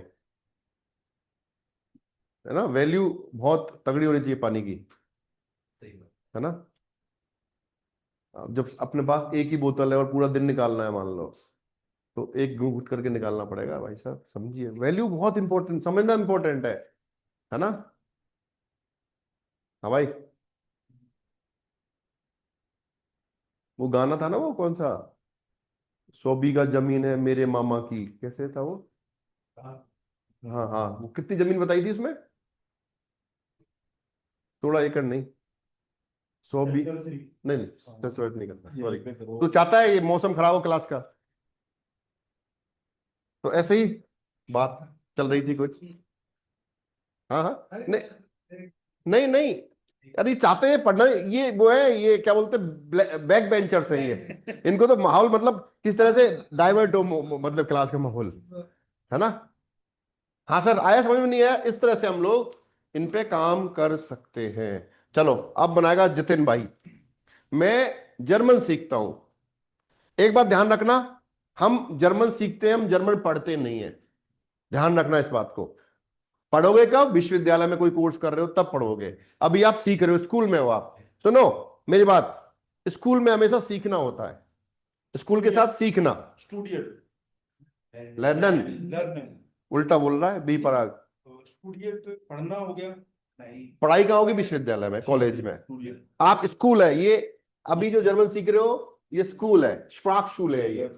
है ना। वैल्यू बहुत तगड़ी होनी चाहिए पानी की, सही बात। है ना। अब जब अपने पास एक ही बोतल है और पूरा दिन निकालना है मान लो, तो एक घूंट करके निकालना पड़ेगा भाई साहब, समझिए। वैल्यू बहुत इंपॉर्टेंट, समझना इंपॉर्टेंट है ना। हाँ भाई, वो गाना था ना, वो कौन सा, 100 बीघा जमीन है मेरे मामा की, कैसे था वो? हाँ हाँ, वो कितनी जमीन बताई थी उसमें? 16 एकड़ नहीं, 100 नहीं नहीं, सच नहीं करता, सॉरी। तो चाहता है ये मौसम खराब हो क्लास का, तो ऐसे ही बात चल रही थी कुछ। हाँ हाँ, नहीं नहीं नहीं, अरे चाहते हैं पढ़ना, ये वो है, ये क्या बोलते हैं, बैक बेंचर्स हैं ये। इनको तो माहौल मतलब किस तरह से डाइवर्ट हो, मतलब क्लास का माहौल, है ना। हाँ सर, आया समझ में नहीं आया? इस तरह से हम लोग इन पे काम कर सकते हैं। चलो, अब बनाएगा जितिन भाई। मैं जर्मन सीखता हूं। एक बात ध्यान रखना, हम जर्मन सीखते हैं, हम जर्मन पढ़ते नहीं है। ध्यान रखना इस बात को। पढ़ोगे कब? विश्वविद्यालय में कोई कोर्स कर रहे हो तब पढ़ोगे। अभी आप सीख रहे हो, स्कूल में हो आप। सुनो मेरी बात, स्कूल में हमेशा सीखना होता है, स्कूल के साथ सीखना। स्टूडियट। लर्नन, लर्निंग। उल्टा बोल रहा है, बी पराग। स्टूडियट पढ़ना हो गया। पढ़ाई कहाँ होगी? विश्वविद्यालय में, कॉलेज में। स्टूडियट। आप स्कूल है ये, अभी जो जर्मन सीख रहे हो ये स्कूल है, स्प्राकशूल है ये,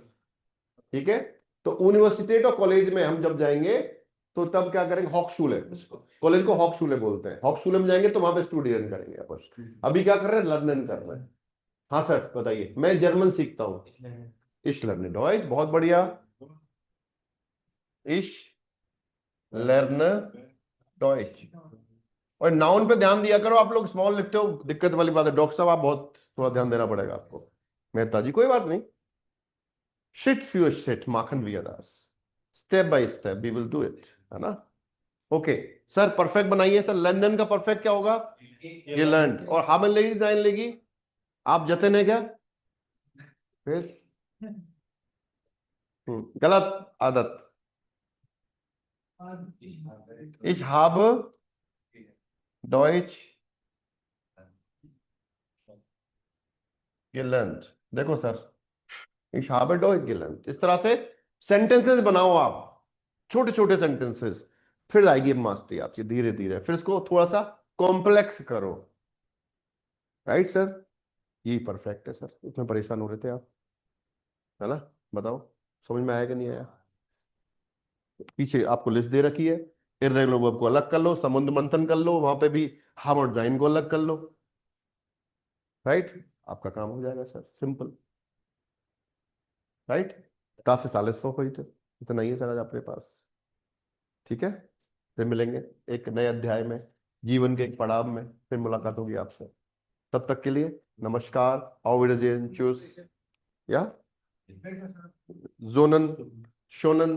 ठीक है। तो यूनिवर्सिटी और कॉलेज में हम जब जाएंगे तो तब क्या करेंगे? हॉकशूले, कॉलेज को हॉकशूले बोलते हैं। हॉकशूले में जाएंगे तो वहां पे स्टूडियन करेंगे अपन। अभी क्या कर रहे हैं? लर्नन कर रहे हैं। हाँ सर बताइए। मैं जर्मन सीखता हूँ, इश लर्न डॉइच, बहुत बढ़िया। इश लर्न डॉइच। और नाउन पे ध्यान दिया करो, आप लोग स्मॉल लिखते हो, दिक्कत वाली बात है। डॉक्टर साहब आप बहुत थोड़ा ध्यान देना पड़ेगा आपको। मेहता जी कोई बात नहीं, शिट फ्यू शिट माखन वी दास, step by step we will do it, है ना। ओके सर, परफेक्ट बनाइए सर। लंदन का परफेक्ट क्या होगा? ये लर्न, और हामन लेगी, जाइन लेगी। आप जतन है क्या? फिर गलत आदत। Ich habe Deutsch gelernt। देखो sir, Ich habe Deutsch gelernt। इस तरह से सेंटेंसेस बनाओ आप, छोटे छोटे सेंटेंसेस, फिर आएगी मास्टरी आपकी धीरे धीरे। फिर इसको थोड़ा सा कॉम्प्लेक्स करो। राइट सर, यही परफेक्ट है सर, इसमें परेशान हो रहे थे आप, है ना? बताओ समझ में आया कि नहीं आया? पीछे आपको लिस्ट दे रखी है, इर्रेगुलर वर्ब को अलग कर लो, समुद्र मंथन कर लो, वहां पे भी हम और जाइन को अलग कर लो। राइट, आपका काम हो जाएगा सर, सिंपल। राइट, 10 से 40 heute, इतना ही है सर आज अपने पास। ठीक है, फिर मिलेंगे एक नए अध्याय में, जीवन के एक पड़ाव में, फिर मुलाकात होगी आपसे। तब तक के लिए नमस्कार, auf Wiedersehen, tschüss, या जोनन, शोनन,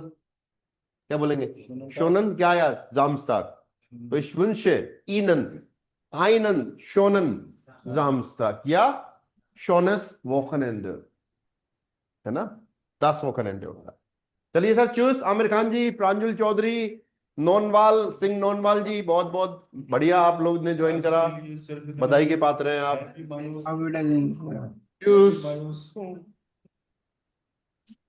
क्या बोलेंगे? शोनन क्या यार, Samstag। तो ich wünsche Ihnen einen schönen Samstag, ja, schönes Wochenende, है ना? 10 Wochenende होगा। चलिए सर, चूस। आमिर खान जी, प्रांजुल चौधरी, नोनवाल सिंह, नोनवाल जी, बहुत बहुत बढ़िया आप लोग ने ज्वाइन करा, बधाई के पात्र हैं आप। Happy Manos, चूस। Manos।